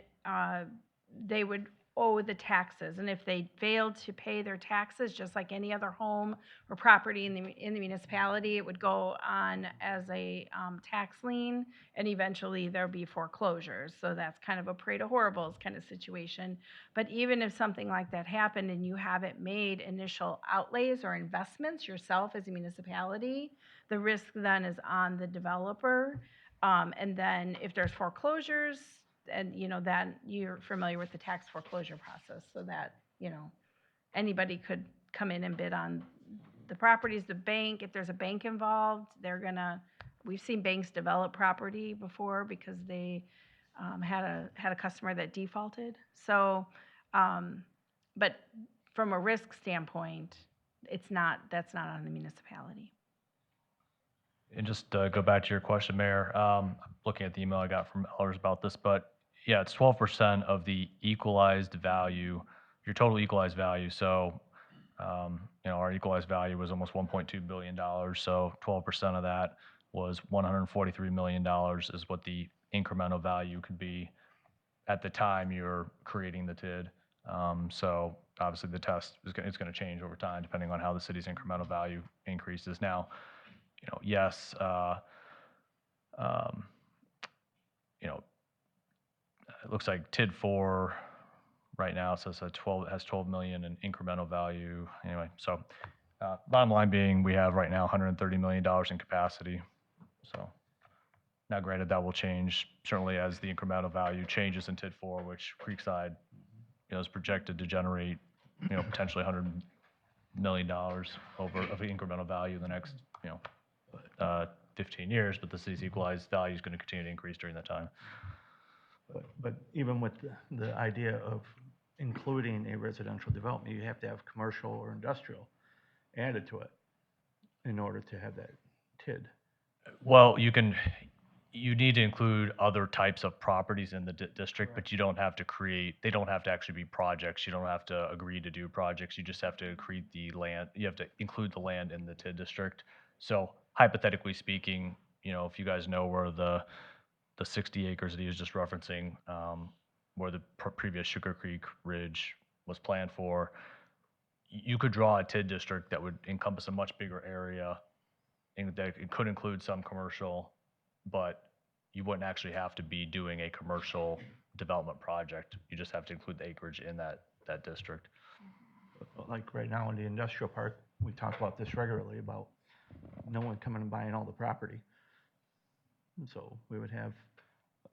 they would owe the taxes. And if they failed to pay their taxes, just like any other home or property in the municipality, it would go on as a tax lien, and eventually there'll be foreclosures. So that's kind of a parade of horribles kind of situation. But even if something like that happened and you haven't made initial outlays or investments yourself as a municipality, the risk then is on the developer. And then if there's foreclosures, and then you're familiar with the tax foreclosure process, so that, anybody could come in and bid on the properties. The bank, if there's a bank involved, we've seen banks develop property before because they had a customer that defaulted. So, but from a risk standpoint, that's not on the municipality. And just go back to your question, Mayor, looking at the email I got from Ellers about this, but yeah, it's 12% of the equalized value, your total equalized value. So, our equalized value was almost $1.2 billion. So 12% of that was $143 million is what the incremental value could be at the time you're creating the TID. So obviously the test is going to change over time depending on how the city's incremental value increases. Now, yes, it looks like TID 4 right now says has 12 million in incremental value. Anyway, so bottom line being, we have right now $130 million in capacity. So now granted that will change certainly as the incremental value changes in TID 4, which Creekside, is projected to generate, potentially $100 million of incremental value in the next, 15 years, but the city's equalized value is going to continue to increase during that time. But even with the idea of including a residential development, you have to have commercial or industrial added to it in order to have that TID. Well, you need to include other types of properties in the district, but you don't have to they don't have to actually be projects. You don't have to agree to do projects. You just have to create the land. You have to include the land in the TID district. So hypothetically speaking, if you guys know where the 60 acres that he was just referencing, where the previous Sugar Creek Ridge was planned for, you could draw a TID district that would encompass a much bigger area, and that it could include some commercial, but you wouldn't actually have to be doing a commercial development project. You just have to include the acreage in that district. Like right now in the industrial park, we talk about this regularly about no one coming and buying all the property. And so we would have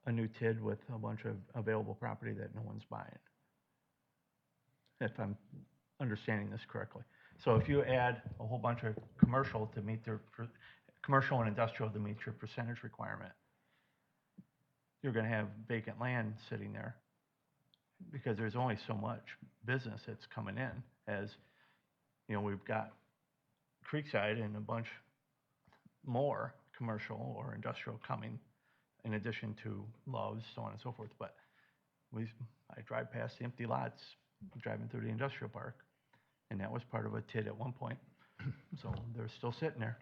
a new TID with a bunch of available property that no one's buying, if I'm understanding this correctly. So if you add a whole bunch of commercial to meet commercial and industrial to meet your percentage requirement, you're going to have vacant land sitting there because there's only so much business that's coming in. As we've got Creekside and a bunch more commercial or industrial coming in addition to Love's, so on and so forth. But I drive past the empty lots driving through the industrial park. And that was part of a TID at one point. So they're still sitting there.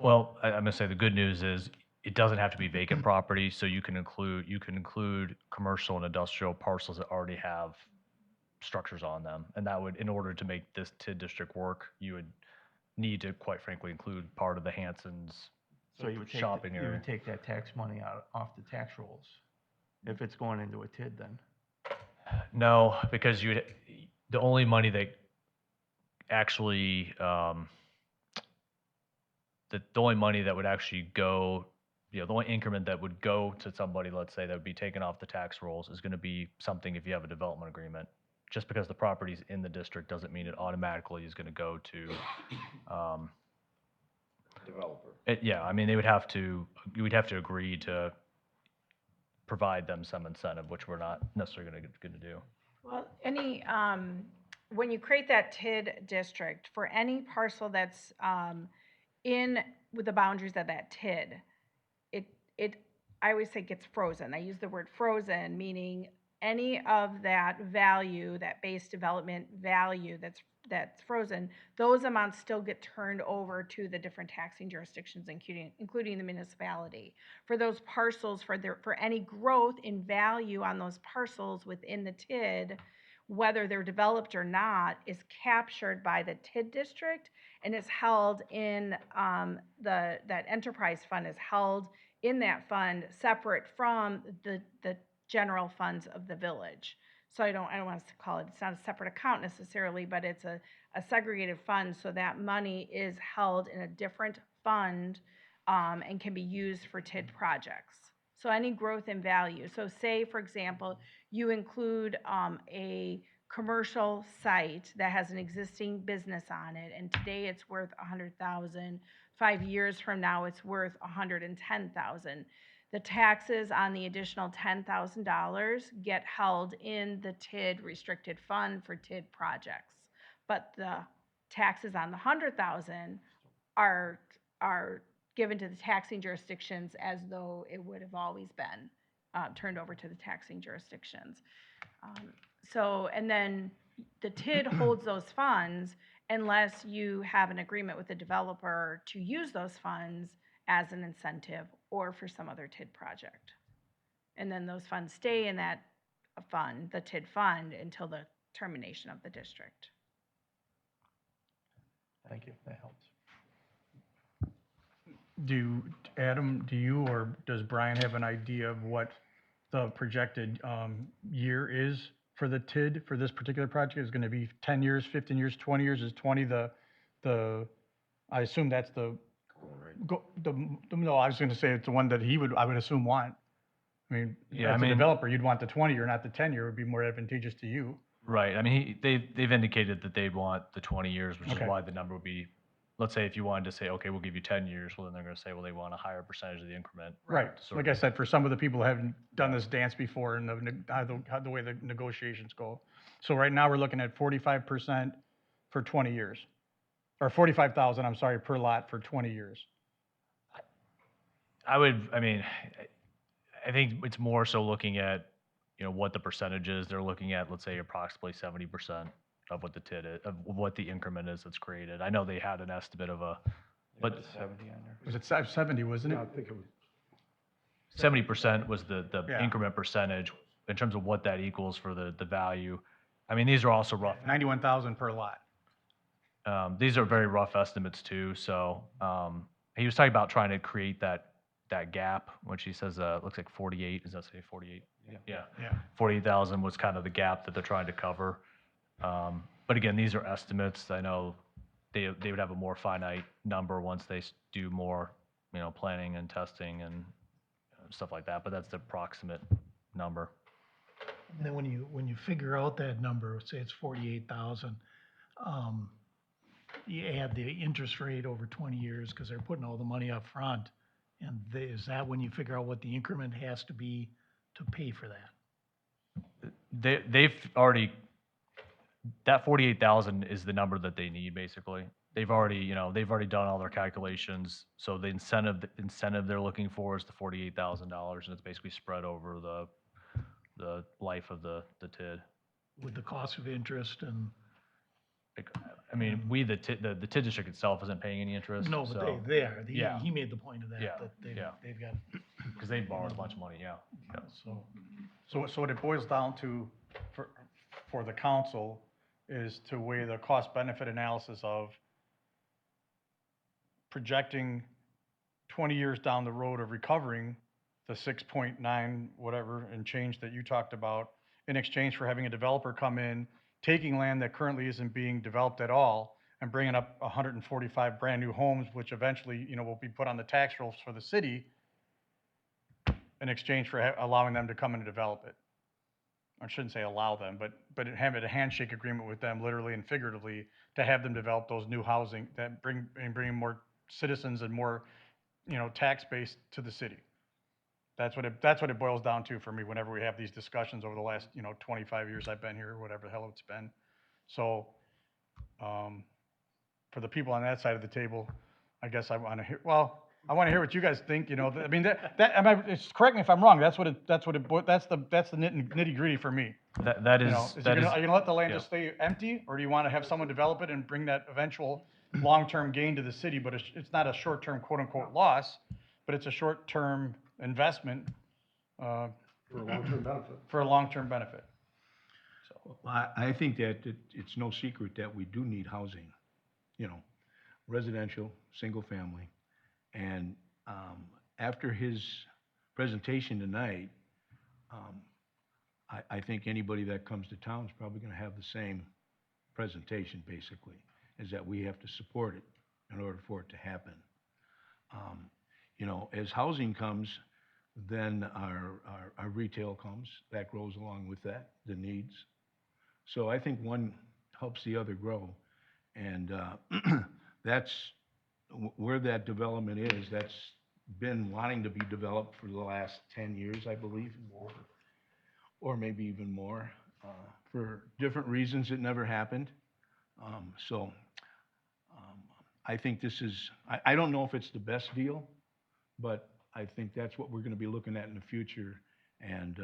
Well, I'm gonna say the good news is it doesn't have to be vacant property, so you can include commercial and industrial parcels that already have structures on them. And that would, in order to make this TID district work, you would need to, quite frankly, include part of the Hanson's So you would take, shopping you area. would take that tax money out, off the tax rolls. If it's going into a TID then. No, because the only money that actually, the only money that would actually go, the only increment that would go to somebody, let's say, that would be taken off the tax rolls is gonna be something if you have a development agreement. Just because the property's in the district doesn't mean it automatically is gonna go to, Developer. yeah, I mean, you would have to agree to provide them some incentive, which we're not necessarily gonna do. Well, any, when you create that TID district, for any parcel that's in with the boundaries of that TID, I always say gets frozen. I use the word frozen, meaning any of that value, that base development value that's frozen, those amounts still get turned over to the different taxing jurisdictions, including the municipality. For those parcels, for any growth in value on those parcels within the TID, whether they're developed or not, is captured by the TID district and is held in that enterprise fund is held in that fund separate from the general funds of the village. So I don't want us to call it, it's not a separate account necessarily, but it's a segregated fund, so that money is held in a different fund and can be used for TID projects. So any growth in value. So say, for example, you include a commercial site that has an existing business on it, and today it's worth $100,000. 5 years from now, it's worth $110,000. The taxes on the additional $10,000 get held in the TID restricted fund for TID projects. But the taxes on the $100,000 are given to the taxing jurisdictions as though it would have always been turned over to the taxing jurisdictions. And then the TID holds those funds unless you have an agreement with the developer to use those funds as an incentive or for some other TID project. And then those funds stay in that fund, the TID fund, until the termination of the district. Thank you, that helps. Adam, do you or does Brian have an idea of what the projected year is for the TID for this particular project? Is it gonna be 10 years, 15 years, 20 years? Is 20 I assume that's no, I was gonna say it's the one that I would assume want. I mean, Yeah, as a developer, you'd want the 20-year, not the 10-year, would be more advantageous to you. Right, I mean, they've indicated that they'd want the 20 years, which is Okay. why the number would be, let's say if you wanted to say, okay, we'll give you 10 years, well, then they're gonna say, well, they want a higher percentage of the increment. Right, Sort like of. I said, for some of the people who haven't done this dance before and the way the negotiations go. So right now, we're looking at 45% for 20 years. Or 45,000, I'm sorry, per lot for 20 years. I think it's more so looking at, what the percentage is. They're looking at, let's say, approximately 70% of what the TID is, of what the increment is that's created. I know they had an estimate of but 70 on there. Was it 70, wasn't it? I think it was 70% was the Yeah. increment percentage in terms of what that equals for the value. I mean, these are also rough. 91,000 per lot. These are very rough estimates too, so, he was talking about trying to create that gap, which he says, looks like 48, does that say 48? Yeah. Yeah. 48,000 was kind of the gap that they're trying to cover. But again, these are estimates. I know they would have a more finite number once they do more, planning and testing and stuff like that, but that's the approximate number. And then when you figure out that number, say it's 48,000, you add the interest rate over 20 years because they're putting all the money up front. And is that when you figure out what the increment has to be to pay for that? They've already, that 48,000 is the number that they need, basically. They've already done all their calculations, so the incentive they're looking for is the $48,000, and it's basically spread over the life of the TID. with the cost of interest and, Like, I mean, the TID district itself isn't paying any interest, no, but so, they are. yeah. He made the point of that, Yeah, that yeah. they've got, because they borrowed a bunch of money, yeah. Yeah. so. So what it boils down to for the council is to weigh the cost-benefit analysis of projecting 20 years down the road of recovering the 6.9 whatever and change that you talked about in exchange for having a developer come in, taking land that currently isn't being developed at all and bringing up 145 brand-new homes, which eventually, will be put on the tax rolls for the city in exchange for allowing them to come in and develop it. I shouldn't say allow them, but have it a handshake agreement with them, literally and figuratively, to have them develop those new housing that bring more citizens and more, tax base to the city. That's what it boils down to for me whenever we have these discussions over the last, 25 years I've been here, or whatever the hell it's been. So, for the people on that side of the table, I guess I want to hear, I want to hear what you guys think, I mean, correct me if I'm wrong, that's the nitty gritty for me. That is, Are that you is, gonna let the land yeah. just stay empty, or do you want to have someone develop it and bring that eventual long-term gain to the city, but it's not a short-term quote-unquote loss, but it's a short-term investment, For a long-term benefit. for a long-term benefit? I think that it's no secret that we do need housing, residential, single family. And after his presentation tonight, I think anybody that comes to town is probably gonna have the same presentation, basically, is that we have to support it in order for it to happen. As housing comes, then our retail comes, that grows along with that, the needs. So I think one helps the other grow. And that's where that development is. That's been wanting to be developed for the last 10 years, I believe, or maybe even more. For different reasons, it never happened. I think this is, I don't know if it's the best deal, but I think that's what we're gonna be looking at in the future. And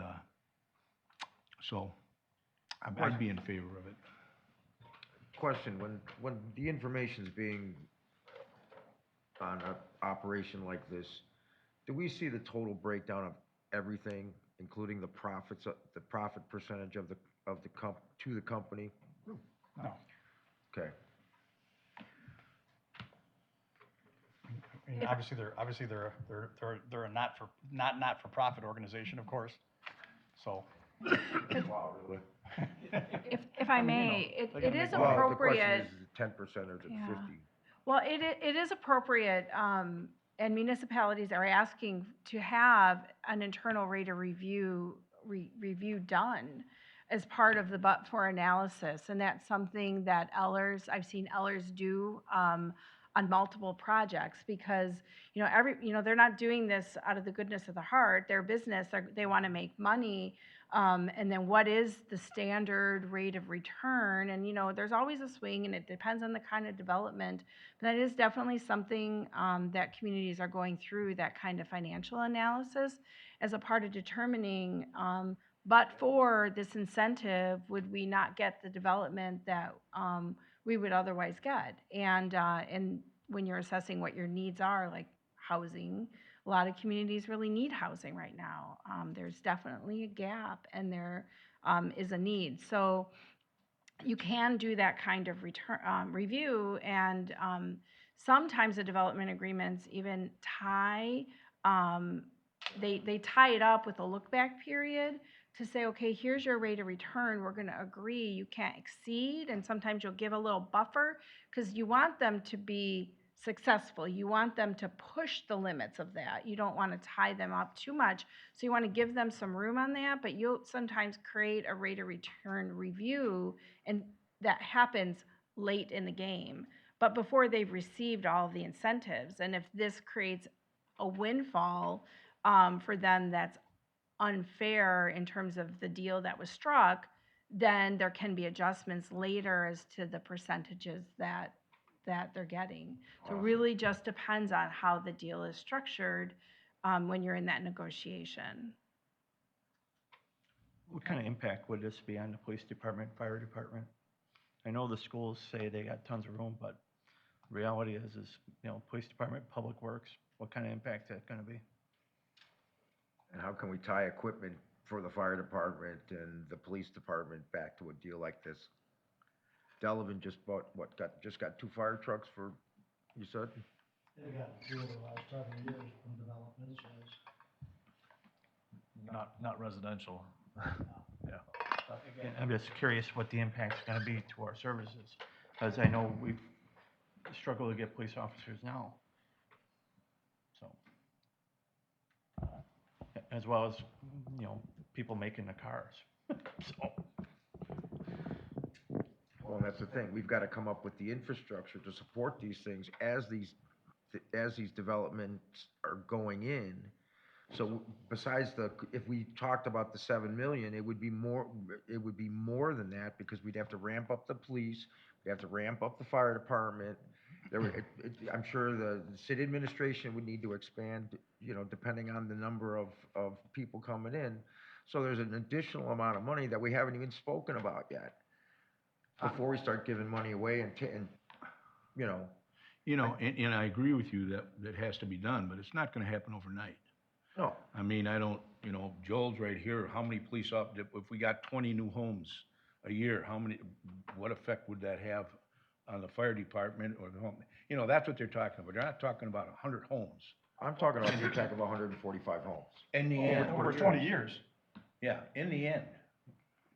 so I'd be in favor of it. Question, when the information's being on an operation like this, do we see the total breakdown of everything, including the profits, the profit percentage of the to the company? No. Okay. I mean, obviously they're a not for profit organization, of course, so. Wow, really? If I may, it is Well, appropriate. the question is it 10% or is it Yeah. 50? Well, it is appropriate, and municipalities are asking to have an internal rate of review done as part of the but-for analysis, and that's something that I've seen Ellers do, on multiple projects, because, they're not doing this out of the goodness of the heart. Their business, they want to make money, and then what is the standard rate of return? And, there's always a swing, and it depends on the kind of development. But that is definitely something that communities are going through, that kind of financial analysis, as a part of determining, but for this incentive, would we not get the development that we would otherwise get? And when you're assessing what your needs are, like housing, a lot of communities really need housing right now. There's definitely a gap, and there is a need. So you can do that kind of review, and sometimes the development agreements even tie, they tie it up with a look-back period to say, okay, here's your rate of return, we're gonna agree you can't exceed, and sometimes you'll give a little buffer, because you want them to be successful. You want them to push the limits of that. You don't want to tie them up too much. So you want to give them some room on that, but you'll sometimes create a rate of return review, and that happens late in the game, but before they've received all of the incentives. And if this creates a windfall for them that's unfair in terms of the deal that was struck, then there can be adjustments later as to the percentages that they're getting. So it really just depends on how the deal is structured when you're in that negotiation. What kind of impact would this be on the police department, fire department? I know the schools say they got tons of room, but reality is, police department, public works, what kind of impact is that gonna be? And how can we tie equipment for the fire department and the police department back to a deal like this? Delavan just bought, just got 2 fire trucks for, you said? They got 2 over the last 7 years from development, so it's, Not residential. Yeah. And I'm just curious what the impact's gonna be to our services, because I know we've struggled to get police officers now. So, as well as, people making the cars. So, Well, that's the thing, we've gotta come up with the infrastructure to support these things as these developments are going in. So besides if we talked about the 7 million, it would be more than that, because we'd have to ramp up the police, we'd have to ramp up the fire department. I'm sure the city administration would need to expand, depending on the number of people coming in. So there's an additional amount of money that we haven't even spoken about yet, before we start giving money away and. And I agree with you that has to be done, but it's not gonna happen overnight. No, I mean, I don't, Joel's right here, how many police if we got 20 new homes a year, what effect would that have on the fire department or the home? That's what they're talking about. They're not talking about 100 homes. I'm talking about the impact of 145 homes. In the end. Over 20 years. Yeah, in the end.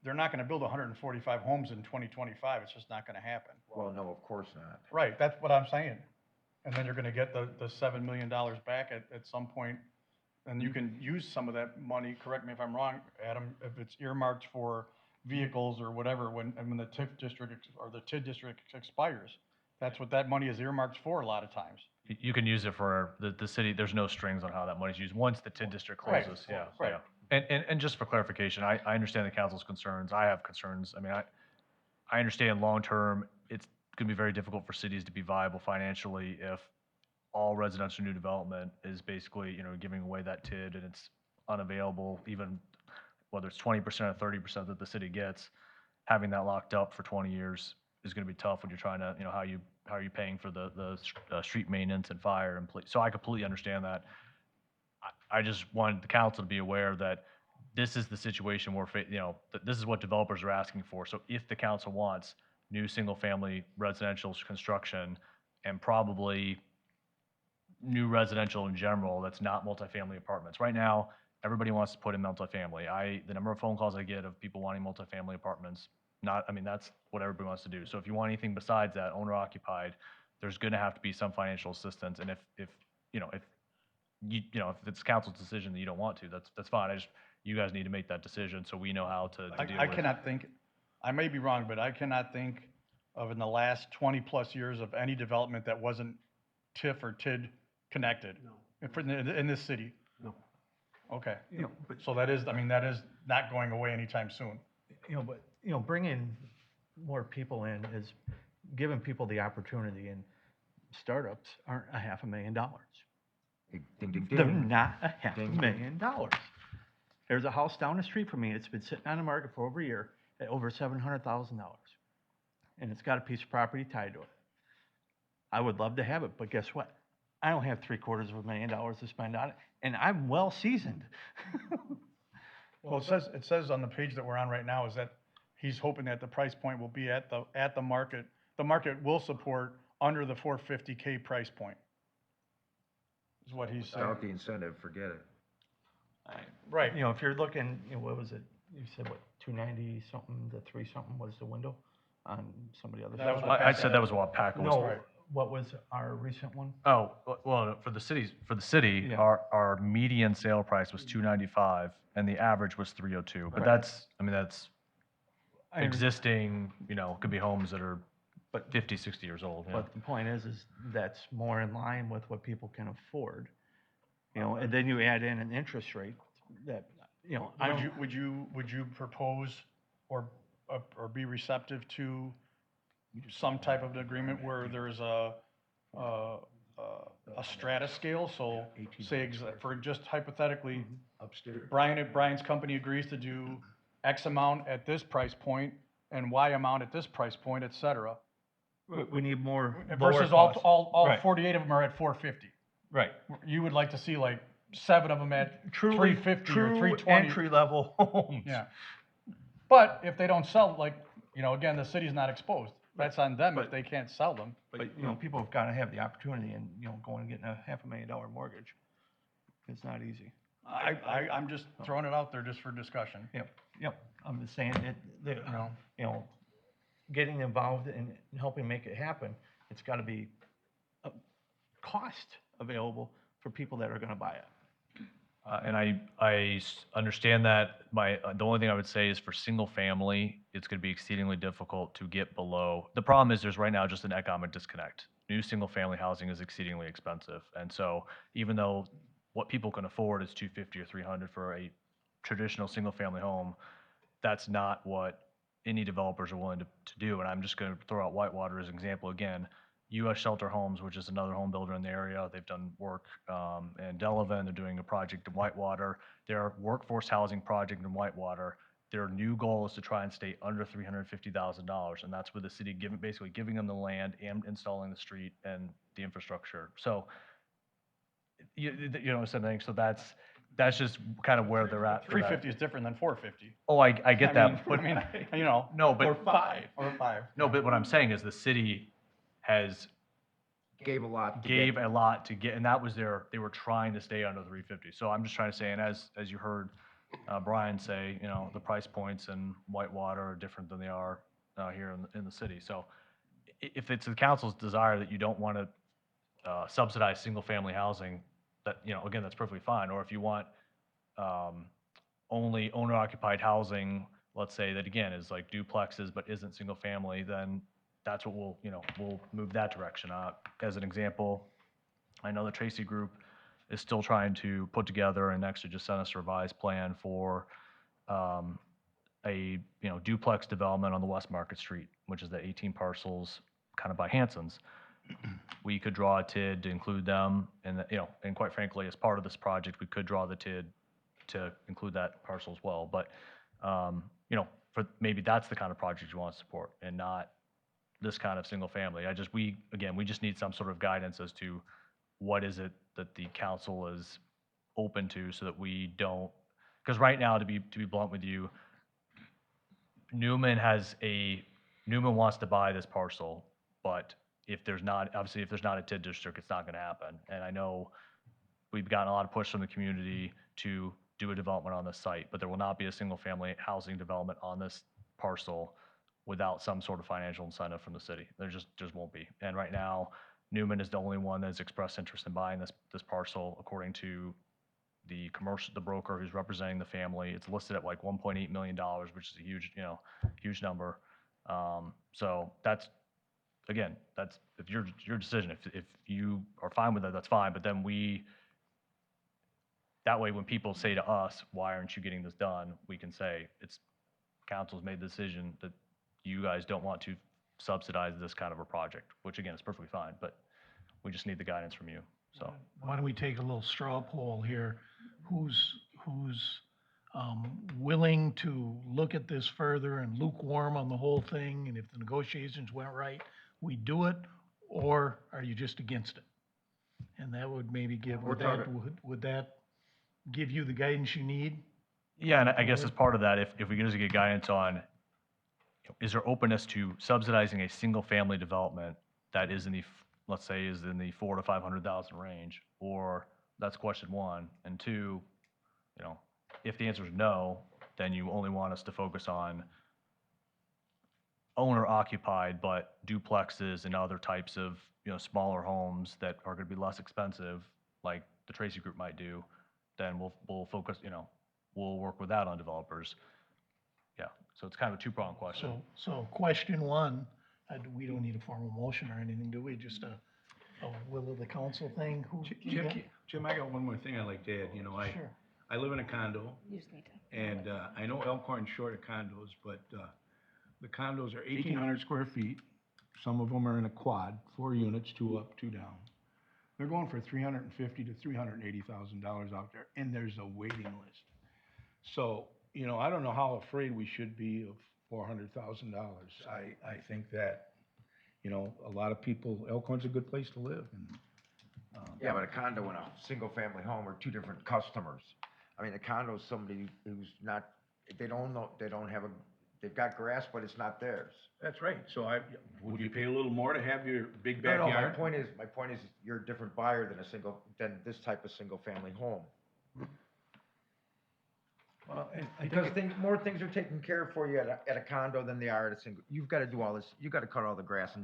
They're not gonna build 145 homes in 2025. It's just not gonna happen. Well, no, of course not. Right, that's what I'm saying. And then you're gonna get the $7 million back at some point, and you can use some of that money, correct me if I'm wrong, Adam, if it's earmarked for vehicles or whatever, when the TIF district or the TID district expires. That's what that money is earmarked for a lot of times. You can use it for the city, there's no strings on how that money's used, once the TID district Right, closes, yeah. right. Yeah. And just for clarification, I understand the council's concerns, I have concerns, I mean, I understand long-term, it's gonna be very difficult for cities to be viable financially if all residential new development is basically, giving away that TID and it's unavailable, even whether it's 20% or 30% that the city gets, having that locked up for 20 years is gonna be tough when you're trying to, how are you paying for the street maintenance and fire and police? So I completely understand that. I just wanted the council to be aware that this is the situation where, that this is what developers are asking for. So if the council wants new single-family residential construction and probably new residential in general, that's not multifamily apartments. Right now, everybody wants to put in multifamily. The number of phone calls I get of people wanting multifamily apartments, that's what everybody wants to do. So if you want anything besides that, owner occupied, there's gonna have to be some financial assistance. And if it's council's decision that you don't want to, that's fine. You guys need to make that decision so we know how to deal with it. I cannot think, I may be wrong, but I cannot think of in the last 20-plus years of any development that wasn't TIF or TID connected. No. In this city. No. Okay. But, So that is not going away anytime soon. bringing more people in is giving people the opportunity, and startups aren't $500,000. Ding, ding, ding, They're ding. not Ding, ding. $500,000. There's a house down the street from me, it's been sitting on the market for over a year at over $700,000. And it's got a piece of property tied to it. I would love to have it, but guess what? I don't have $750,000 to spend on it, and I'm well seasoned. Well, it says on the page that we're on right now is that he's hoping that the price point will be at the market. The market will support under the $450K price point. Is what he's saying. Without the incentive, forget it. Right. If you're looking, what was it? You said what, 290 something to 3 something was the window on some of the other That was stuff? the I said that was what Packer was. No, what was our recent one? Oh, well, for the city, Yeah. our median sale price was 295 and the average was 302. But Right. that's I understand. existing, could be homes that are But- 50, 60 years old. Yeah. But the point is that's more in line with what people can afford. And then you add in an interest rate that, I don't. Would you propose or be receptive to some type of agreement where there's a strata scale? So say, for just hypothetically, Upstairs. Brian's company agrees to do X amount at this price point and Y amount at this price point, et cetera. We need more Versus lower cost. all Right. 48 of them are at 450. Right. You would like to see like 7 of them at Truly, 350 or true 320. entry-level homes. Yeah. But if they don't sell, like, again, the city's not exposed. That's on them if they can't sell them. But, people have got to have the opportunity and, going and getting a $500,000 mortgage. It's not easy. I'm just throwing it out there just for discussion. Yep. I'm just saying getting involved and helping make it happen, it's got to be a cost available for people that are going to buy it. And I understand that. The only thing I would say is for single family, it's going to be exceedingly difficult to get below. The problem is there's right now just an economic disconnect. New single family housing is exceedingly expensive. And so even though what people can afford is $250 or $300 for a traditional single family home, that's not what any developers are willing to do. And I'm just going to throw out Whitewater as an example again. U.S. Shelter Homes, which is another home builder in the area, they've done work in Delavan. They're doing a project in Whitewater. Their workforce housing project in Whitewater, their new goal is to try and stay under $350,000, and that's with the city basically giving them the land and installing the street and the infrastructure. So, something. So that's just kind of where they're at. 350 is different than 450. Oh, I get that. But No, but or 5. no, but what I'm saying is the city has Gave a lot. gave a lot to get, and that was they were trying to stay under 350. So I'm just trying to say, and as you heard Brian say, the price points in Whitewater are different than they are here in the city. So if it's the council's desire that you don't want to subsidize single-family housing, that, again, that's perfectly fine. Or if you want only owner-occupied housing, let's say that again is like duplexes but isn't single-family, then that's what we'll move that direction. As an example, I know the Tracy Group is still trying to put together and actually just sent us a revised plan for a duplex development on the West Market Street, which is the 18 parcels kind of by Hanson's. We could draw a TID to include them, and and quite frankly, as part of this project, we could draw the TID to include that parcel as well. But for maybe that's the kind of project you want to support, and not this kind of single family. We just need some sort of guidance as to what is it that the council is open to, so that we don't, because right now, to be blunt with you, Newman wants to buy this parcel, but if there's not a TID district, it's not going to happen. And I know we've gotten a lot of push from the community to do a development on this site, but there will not be a single family housing development on this parcel without some sort of financial incentive from the city. There just won't be. And right now, Newman is the only one that has expressed interest in buying this parcel, according to the broker who's representing the family. It's listed at like $1.8 million, which is a huge number. So that's your decision. If you are fine with that, that's fine. But then that way, when people say to us, "Why aren't you getting this done?" we can say council's made the decision that you guys don't want to subsidize this kind of a project, which again is perfectly fine, but we just need the guidance from you. So Why don't we take a little straw poll here? Who's willing to look at this further and lukewarm on the whole thing? And if the negotiations went right, we do it, or are you just against it? And that would maybe would that give you the guidance you need? yeah, and I guess as part of that, if we can just get guidance on, is there openness to subsidizing a single-family development that is let's say, is in the $400,000 to $500,000 range? Or that's question one. And two, if the answer is no, then you only want us to focus on owner-occupied, but duplexes and other types of smaller homes that are going to be less expensive, like the Tracy Group might do. Then we'll focus. We'll work with that on developers. Yeah, so it's kind of a two-pronged question. So question one, we don't need a formal motion or anything, do we? Just a will of the council thing? Jim, I got one more thing I'd like to add. Sure. I live in a condo, You just need to. and I know Elkhorn's short of condos, but the condos are 1,800 square feet. Some of them are in a quad, 4 units, 2 up, 2 down. They're going for $350,000 to $380,000 out there, and there's a waiting list. So you know, I don't know how afraid we should be of $400,000. I think that, you know, a lot of people, Elkhorn's a good place to live, and, Yeah, but a condo and a single-family home are two different customers. I mean, a condo is somebody who's not, they don't know, they don't have a, they've got grass, but it's not theirs. that's right. So would you pay a little more to have your big No, backyard? my point is, you're a different buyer than this type of single-family home. Well, I Because more things are taken care of for you at a condo than they are at a single, you've gotta do all this, you've gotta cut all the grass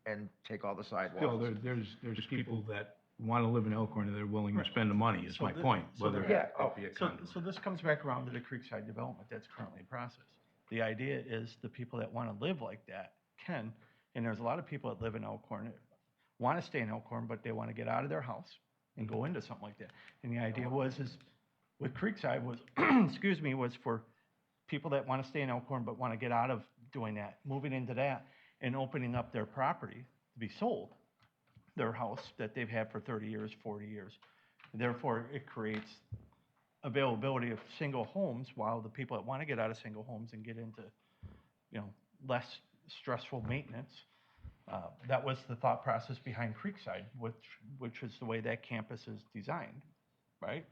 and take all the Still, sidewalks. there's people that wanna live in Elkhorn and they're willing to spend the money, is So my the- point, so whether the- it be a So, condo. so this comes back around to the Creekside development that's currently in process. The idea is the people that want to live like that can, and there's a lot of people that live in Elkhorn, that want to stay in Elkhorn, but they want to get out of their house and go into something like that. And the idea is with Creekside was, excuse me, was for people that want to stay in Elkhorn but want to get out of doing that, moving into that and opening up their property to be sold, their house that they've had for 30 years, 40 years. And therefore, it creates availability of single homes while the people that want to get out of single homes and get into, you know, less stressful maintenance. That was the thought process behind Creekside, which is the way that campus is designed, right?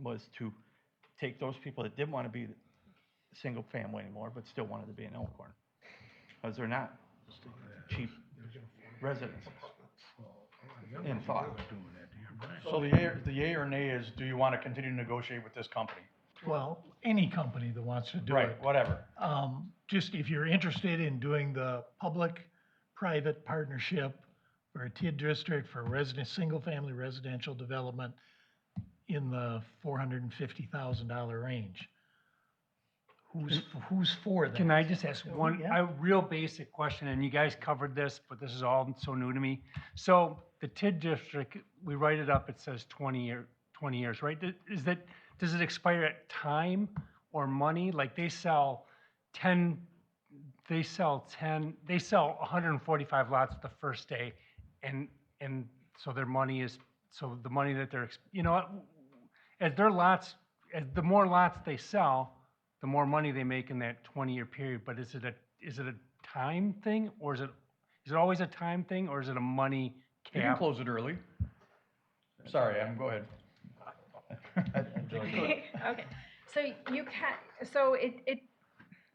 Was to take those people that didn't want to be single family anymore, but still wanted to be in Elkhorn. Because they're not cheap residences in thought. So the yay or nay is, do you want to continue to negotiate with this company? Well, any company that wants to do it. Right, whatever. Just if you're interested in doing the public-private partnership for a TID district for single-family residential development in the $450,000 range, who's for that? Can I just ask one, Yeah. a real basic question, and you guys covered this, but this is all so new to me. So the TID district, we write it up, it says 20 years, right? Does it expire at time or money? Like they sell 145 lots the first day, and so their money is, so the money that they're, you know, as the more lots they sell, the more money they make in that 20-year period. But is it a time thing, or is it always a time thing, or is it a money You can cap? close it early. Sorry, Adam, go ahead. Okay, so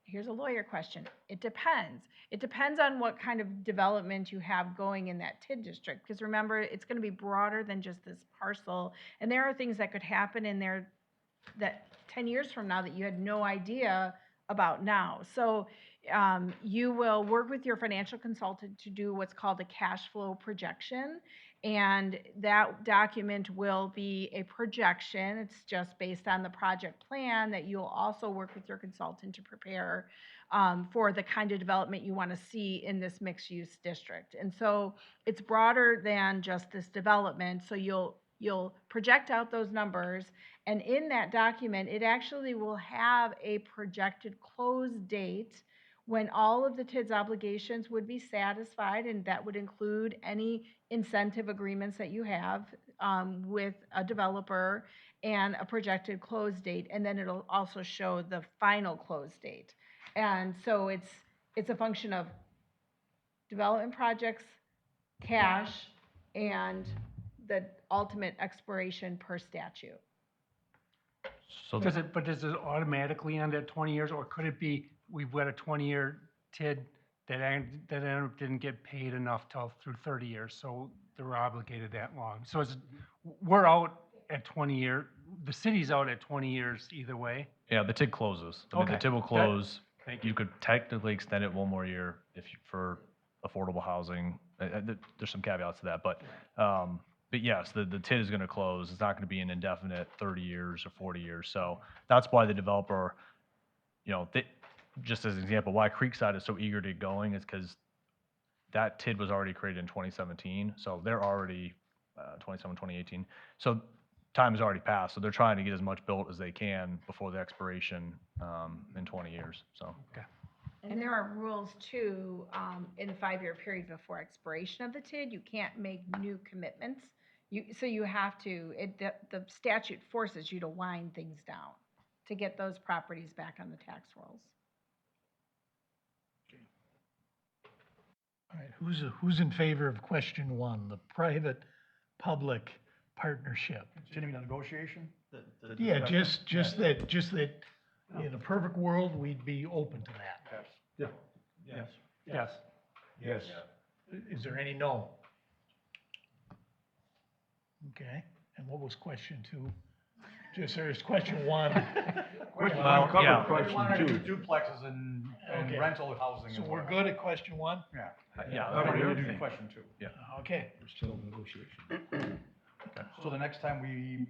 here's a lawyer question. It depends. It depends on what kind of development you have going in that TID district, because remember, it's gonna be broader than just this parcel, and there are things that could happen in there that 10 years from now that you had no idea about now. So you will work with your financial consultant to do what's called a cash flow projection. And that document will be a projection. It's just based on the project plan that you'll also work with your consultant to prepare for the kind of development you want to see in this mixed-use district. And so it's broader than just this development. So you'll project out those numbers, and in that document, it actually will have a projected close date when all of the TID's obligations would be satisfied, and that would include any incentive agreements that you have with a developer, and a projected close date, and then it'll also show the final close date. And so it's a function of development projects, cash, and the ultimate expiration per statute. So Does it automatically end at 20 years, or could it be, we've got a 20-year TID that didn't get paid enough through 30 years, so they're obligated that long? So we're out at 20 year, the city's out at 20 years either way? yeah, the TID closes. I mean, the Okay. TID will close. Thank You could technically extend it one more year for affordable housing. There's some caveats to that, but yes, the TID is going to close. It's not going to be an indefinite 30 years or 40 years. So that's why the developer, you know, just as an example, why Creekside is so eager to get going is because that TID was already created in 2017. So they're already 2018. So time has already passed. So they're trying to get as much built as they can before the expiration in 20 years. So. And there are rules too, in the 5-year period before expiration of the TID, you can't make new commitments. So you have to, the statute forces you to wind things down to get those properties back on the tax rolls. All right, who's in favor of question one, the private-public partnership? Continuing the negotiation? Yeah, just that, in a perfect world, we'd be open to that. Yes. Yes. Yes. Is there any no? Okay, and what was question two? Just, there's question one. Question Well, one covered yeah. question two. Duplexes and Okay. rental housing. So as we're well. good at question one? Yeah. Yeah. We're okay. gonna do question two. Okay, We're still in negotiation. So the next time we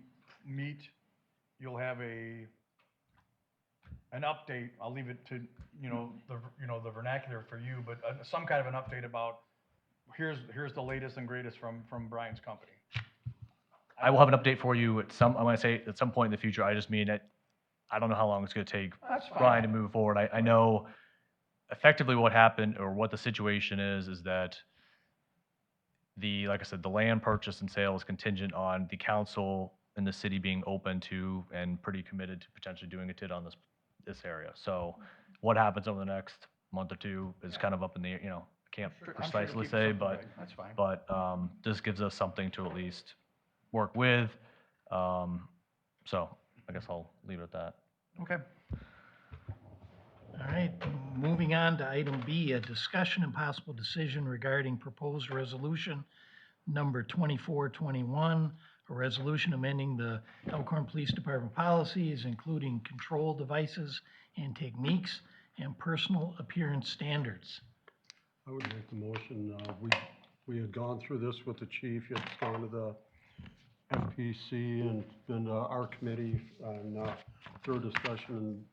meet, you'll have an update. I'll leave it to, the vernacular for you, but some kind of an update about, here's the latest and greatest from Brian's company. I will have an update for you at some, I'm gonna say at some point in the future. I just mean I don't know how long it's gonna take That's fine. Brian to move forward. I know effectively what happened or what the situation is that like I said, the land purchase and sale is contingent on the council and the city being open to and pretty committed to potentially doing a TID on this area. So what happens over the next month or two is kind of up in the, I can't I'm sure precisely you'll keep say, something but, right. That's fine. but, this gives us something to at least work with. So I guess I'll leave it at that. Okay. all right, moving on to item B, a discussion and possible decision regarding proposed resolution number 2421, a resolution amending the Elkhorn Police Department policies, including control devices and techniques and personal appearance standards. I would make the motion, we had gone through this with the chief, it's gone to the FPC and been to our committee on through discussion and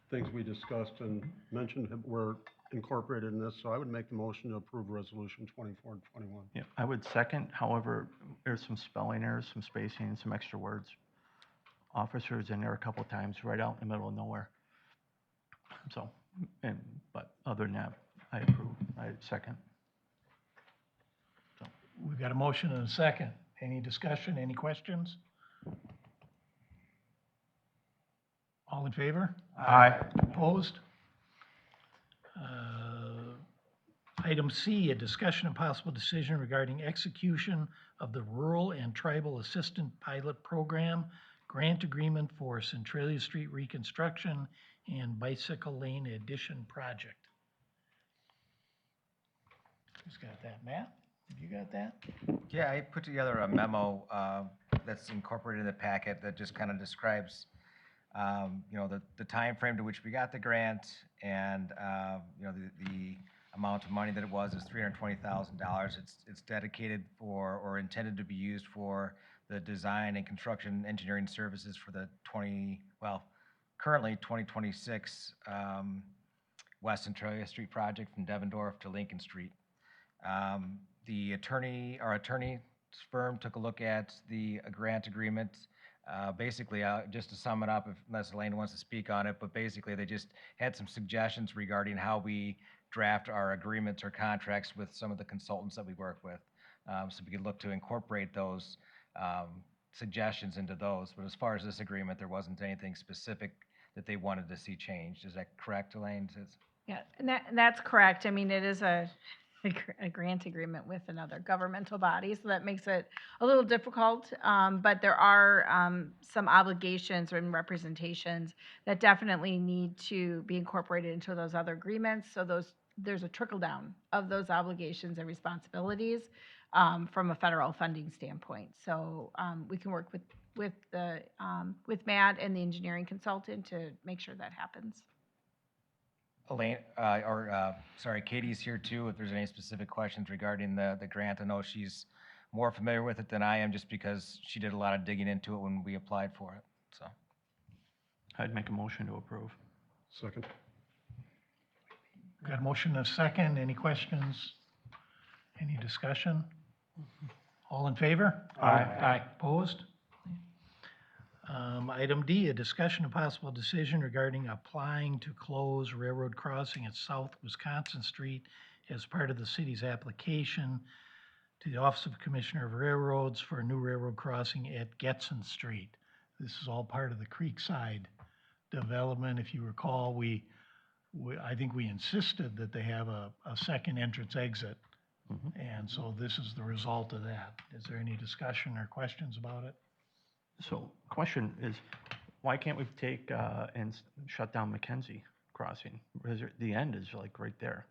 things we discussed and mentioned were incorporated in this, so I would make the motion to approve resolution 24 and 21. Yeah, I would second. However, there's some spelling errors, some spacing, and some extra words. Officers in there a couple times, right out in the middle of nowhere. So, but other than that, I approve. I second. We've got a motion and a second. Any discussion, any questions? All in favor? Aye. Opposed? Item C, a discussion and possible decision regarding execution of the Rural and Tribal Assistant Pilot Program, grant agreement for Centralia Street reconstruction and bicycle lane addition project. Who's got that? Matt? Have you got that? Yeah, I put together a memo that's incorporated in the packet that just kind of describes, the timeframe to which we got the grant and, the amount of money that it was is $320,000. It's dedicated for or intended to be used for the design and construction engineering services for the currently 2026 West Centralia Street project from Devendorf to Lincoln Street. Our attorney's firm took a look at the grant agreement. Basically, just to sum it up, unless Elaine wants to speak on it, but basically they just had some suggestions regarding how we draft our agreements or contracts with some of the consultants that we work with. So we could look to incorporate those suggestions into those. But as far as this agreement, there wasn't anything specific that they wanted to see changed. Is that correct, Elaine? Yeah, and that's correct. I mean, it is a grant agreement with another governmental body, so that makes it a little difficult. But there are some obligations and representations that definitely need to be incorporated into those other agreements. So there's a trickle down of those obligations and responsibilities from a federal funding standpoint. So we can work with Matt and the engineering consultant to make sure that happens. Elaine, Katie's here too, if there's any specific questions regarding the grant. I know she's more familiar with it than I am, just because she did a lot of digging into it when we applied for it, so. I'd make a motion to approve. Second. Got a motion and a second. Any questions? Any discussion? All in favor? Aye. Opposed? Item D, a discussion of possible decision regarding applying to close railroad crossing at South Wisconsin Street as part of the city's application to the Office of Commissioner of Railroads for a new railroad crossing at Getson Street. This is all part of the Creekside development, if you recall, I think we insisted that they have a second entrance exit. And so this is the result of that. Is there any discussion or questions about it? So question is, why can't we take and shut down Mackenzie Crossing? Because the end is like right there.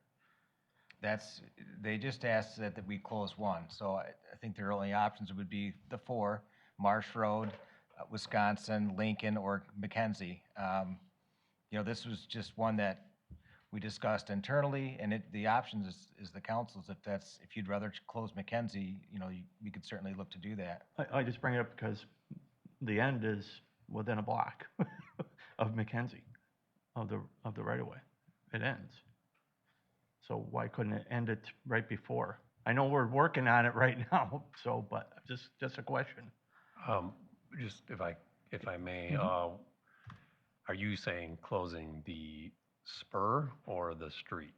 They just asked that we close one, so I think their only options would be the four, Marsh Road, Wisconsin, Lincoln, or Mackenzie. This was just one that we discussed internally, and the options is the council's. If you'd rather close Mackenzie, we could certainly look to do that. I just bring it up because the end is within a block of Mackenzie, of the right-of-way. It ends. So why couldn't it end it right before? I know we're working on it right now, but just a question. Just if I may, are you saying closing the spur or the street?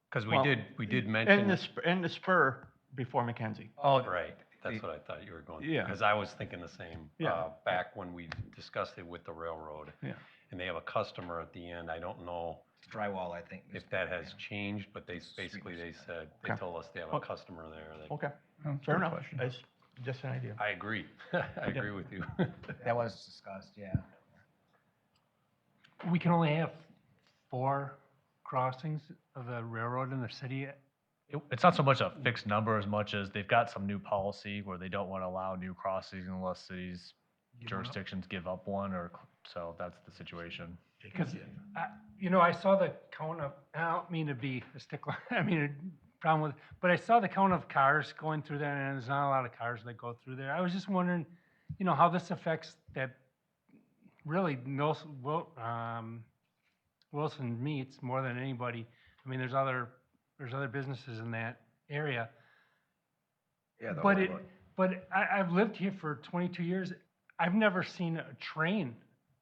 Because we did mention. In the spur before Mackenzie. Oh, right. That's what I thought you were going. Yeah. Because I was thinking the same. Yeah. Back when we discussed it with the railroad. Yeah. And they have a customer at the end. I don't know Drywall, I think. if that has changed, but they said, they Okay. told us they have a customer there. Okay, fair enough. It's just an idea. I agree. I agree with you. That was discussed, yeah. We can only have 4 crossings of the railroad in the city. It's not so much a fixed number as much as they've got some new policy where they don't want to allow new crossings unless cities jurisdictions give up one, so that's the situation. Because, I saw the count of, I don't mean to be a stickler, problem with, but I saw the count of cars going through there, and there's not a lot of cars that go through there. I was just wondering, how this affects that, really, Wilson meets more than anybody. There's other businesses in that area. Yeah, the But whole road. but I've lived here for 22 years. I've never seen a train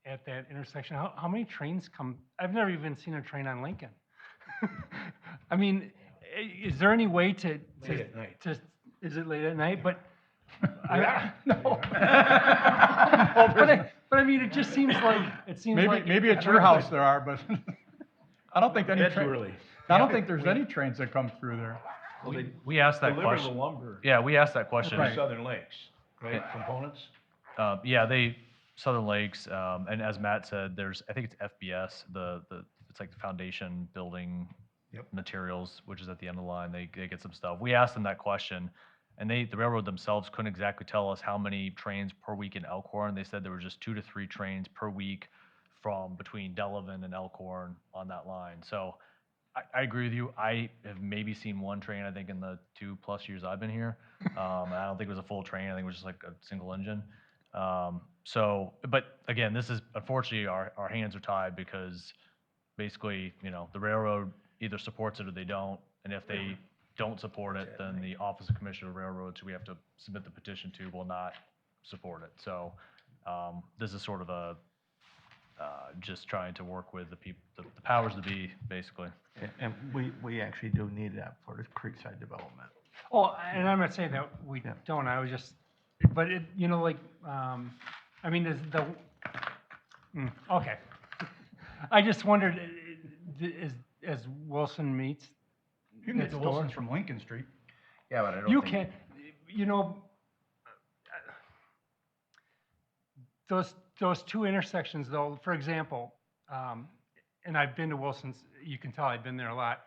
at that intersection. How many trains come? I've never even seen a train on Lincoln. Is there any way to Late at night. is it late at night? But No. it just seems like Maybe at your house there are, but I don't think any That's early. I don't think there's any trains that come through there. We asked that Deliver the question. lumber Yeah, we asked that question. to Southern Lakes, right? Components? Yeah, Southern Lakes, and as Matt said, I think it's FBS, it's like the foundation building Yep. materials, which is at the end of the line. They get some stuff. We asked them that question, and the railroad themselves couldn't exactly tell us how many trains per week in Elkhorn. They said there were just 2 to 3 trains per week from between Delavan and Elkhorn on that line. So I agree with you. I have maybe seen 1 train, I think, in the 2+ years I've been here. I don't think it was a full train. I think it was just like a single engine. But again, this is, unfortunately, our hands are tied because basically, the railroad either supports it or they don't. And if they don't support it, then the Office of Commissioner of Railroads, who we have to submit the petition to, will not support it. So this is sort of just trying to work with the powers that be, basically. And we actually do need that for the Creekside development. Oh, and I'm not saying that we don't, I was just, but is okay. I just wondered, as Wilson meets. You can get to next door- Wilson's from Lincoln Street. Yeah, but I don't You think. can, those 2 intersections though, for example, and I've been to Wilson's, you can tell I've been there a lot.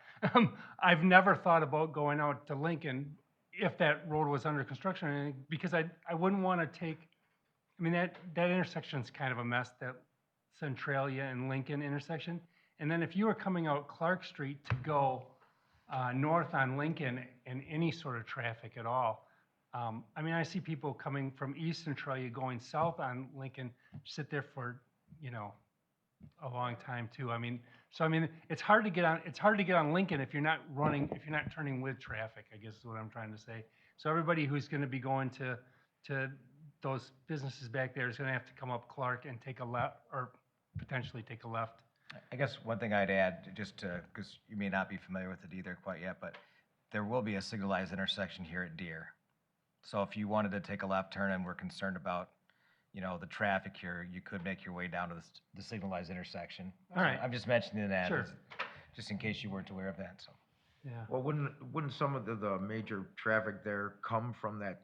I've never thought about going out to Lincoln if that road was under construction, because I wouldn't want to take, that intersection's kind of a mess, that Centralia and Lincoln intersection. And then if you were coming out Clark Street to go north on Lincoln in any sort of traffic at all, I see people coming from East Centralia going south on Lincoln, sit there for, a long time too. It's hard to get on Lincoln if you're not turning with traffic, I guess is what I'm trying to say. So everybody who's going to be going to those businesses back there is going to have to come up Clark and take a left, or potentially take a left. I guess one thing I'd add, because you may not be familiar with it either quite yet, but there will be a signalized intersection here at Deer. So if you wanted to take a left turn and we're concerned about, you know, the traffic here, you could make your way down to the signalized intersection. All right. I'm just mentioning that, Sure. just in case you weren't aware of that, so. Yeah. Well, wouldn't some of the major traffic there come from that,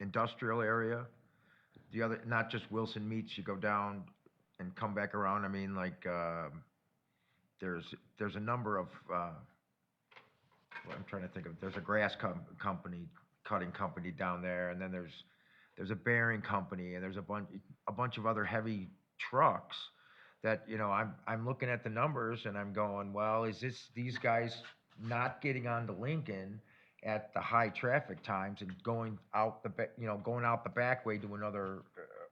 industrial area? The other, not just Wilson Meats, you go down and come back around, I mean, like, there's a number of, well, I'm trying to think of, there's a grass company, cutting company down there, and then there's a bearing company, and there's a bunch of other heavy trucks that, you know, I'm looking at the numbers and I'm going, well, is these guys not getting onto Lincoln at the high traffic times and going out the back way to another,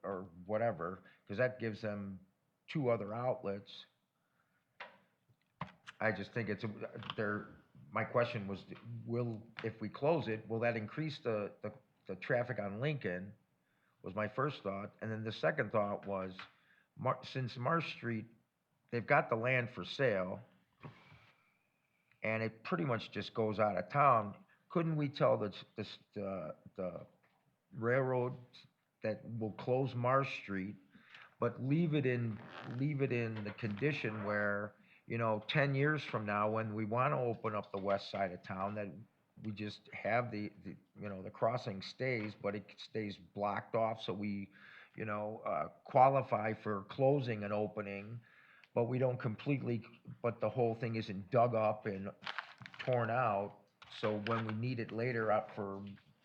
or whatever, because that gives them 2 other outlets. I just think my question was, if we close it, will that increase the traffic on Lincoln, was my first thought. And then the second thought was, since Marsh Street, they've got the land for sale, and it pretty much just goes out of town, couldn't we tell the railroad that will close Marsh Street, but leave it in the condition where, you know, 10 years from now, when we want to open up the west side of town, that we just have the crossing stays, but it stays blocked off, so we, qualify for closing and opening, but we don't completely, but the whole thing isn't dug up and torn out, so when we need it later up for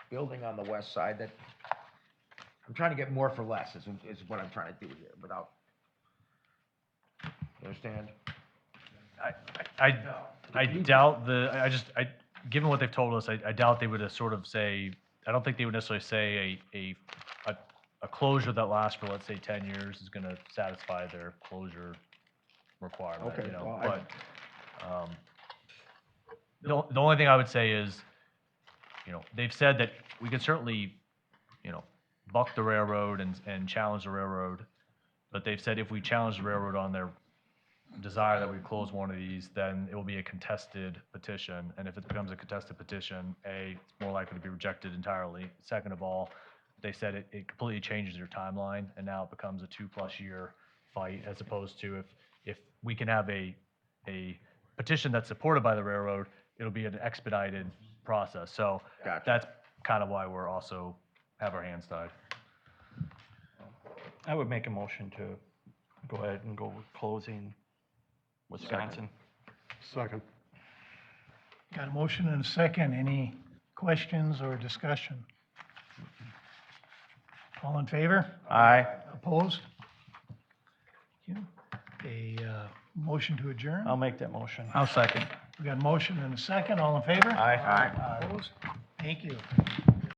building on the west side, that, I'm trying to get more for less, is what I'm trying to do here, without, you understand? I doubt given what they've told us, I doubt they would sort of say, I don't think they would necessarily say a closure that lasts for, let's say, 10 years is gonna satisfy their closure requirement, Okay, you know, well, but the only thing I would say is, you know, they've said that we can certainly, you know, buck the railroad and challenge the railroad, but they've said if we challenge the railroad on their desire that we close one of these, then it will be a contested petition, and if it becomes a contested petition, it's more likely to be rejected entirely. Second of all, they said it completely changes your timeline, and now it becomes a 2+ year fight, as opposed to if we can have a petition that's supported by the railroad, it'll be an expedited process. So Gotcha. that's kind of why we're also have our hands tied. I would make a motion to go ahead and go with closing Wisconsin. Second. Got a motion and a second. Any questions or discussion? All in favor? Aye. Opposed? Thank you. A motion to adjourn? I'll make that motion. I'll second. We got a motion and a second. All in favor? Aye. Opposed? Thank you.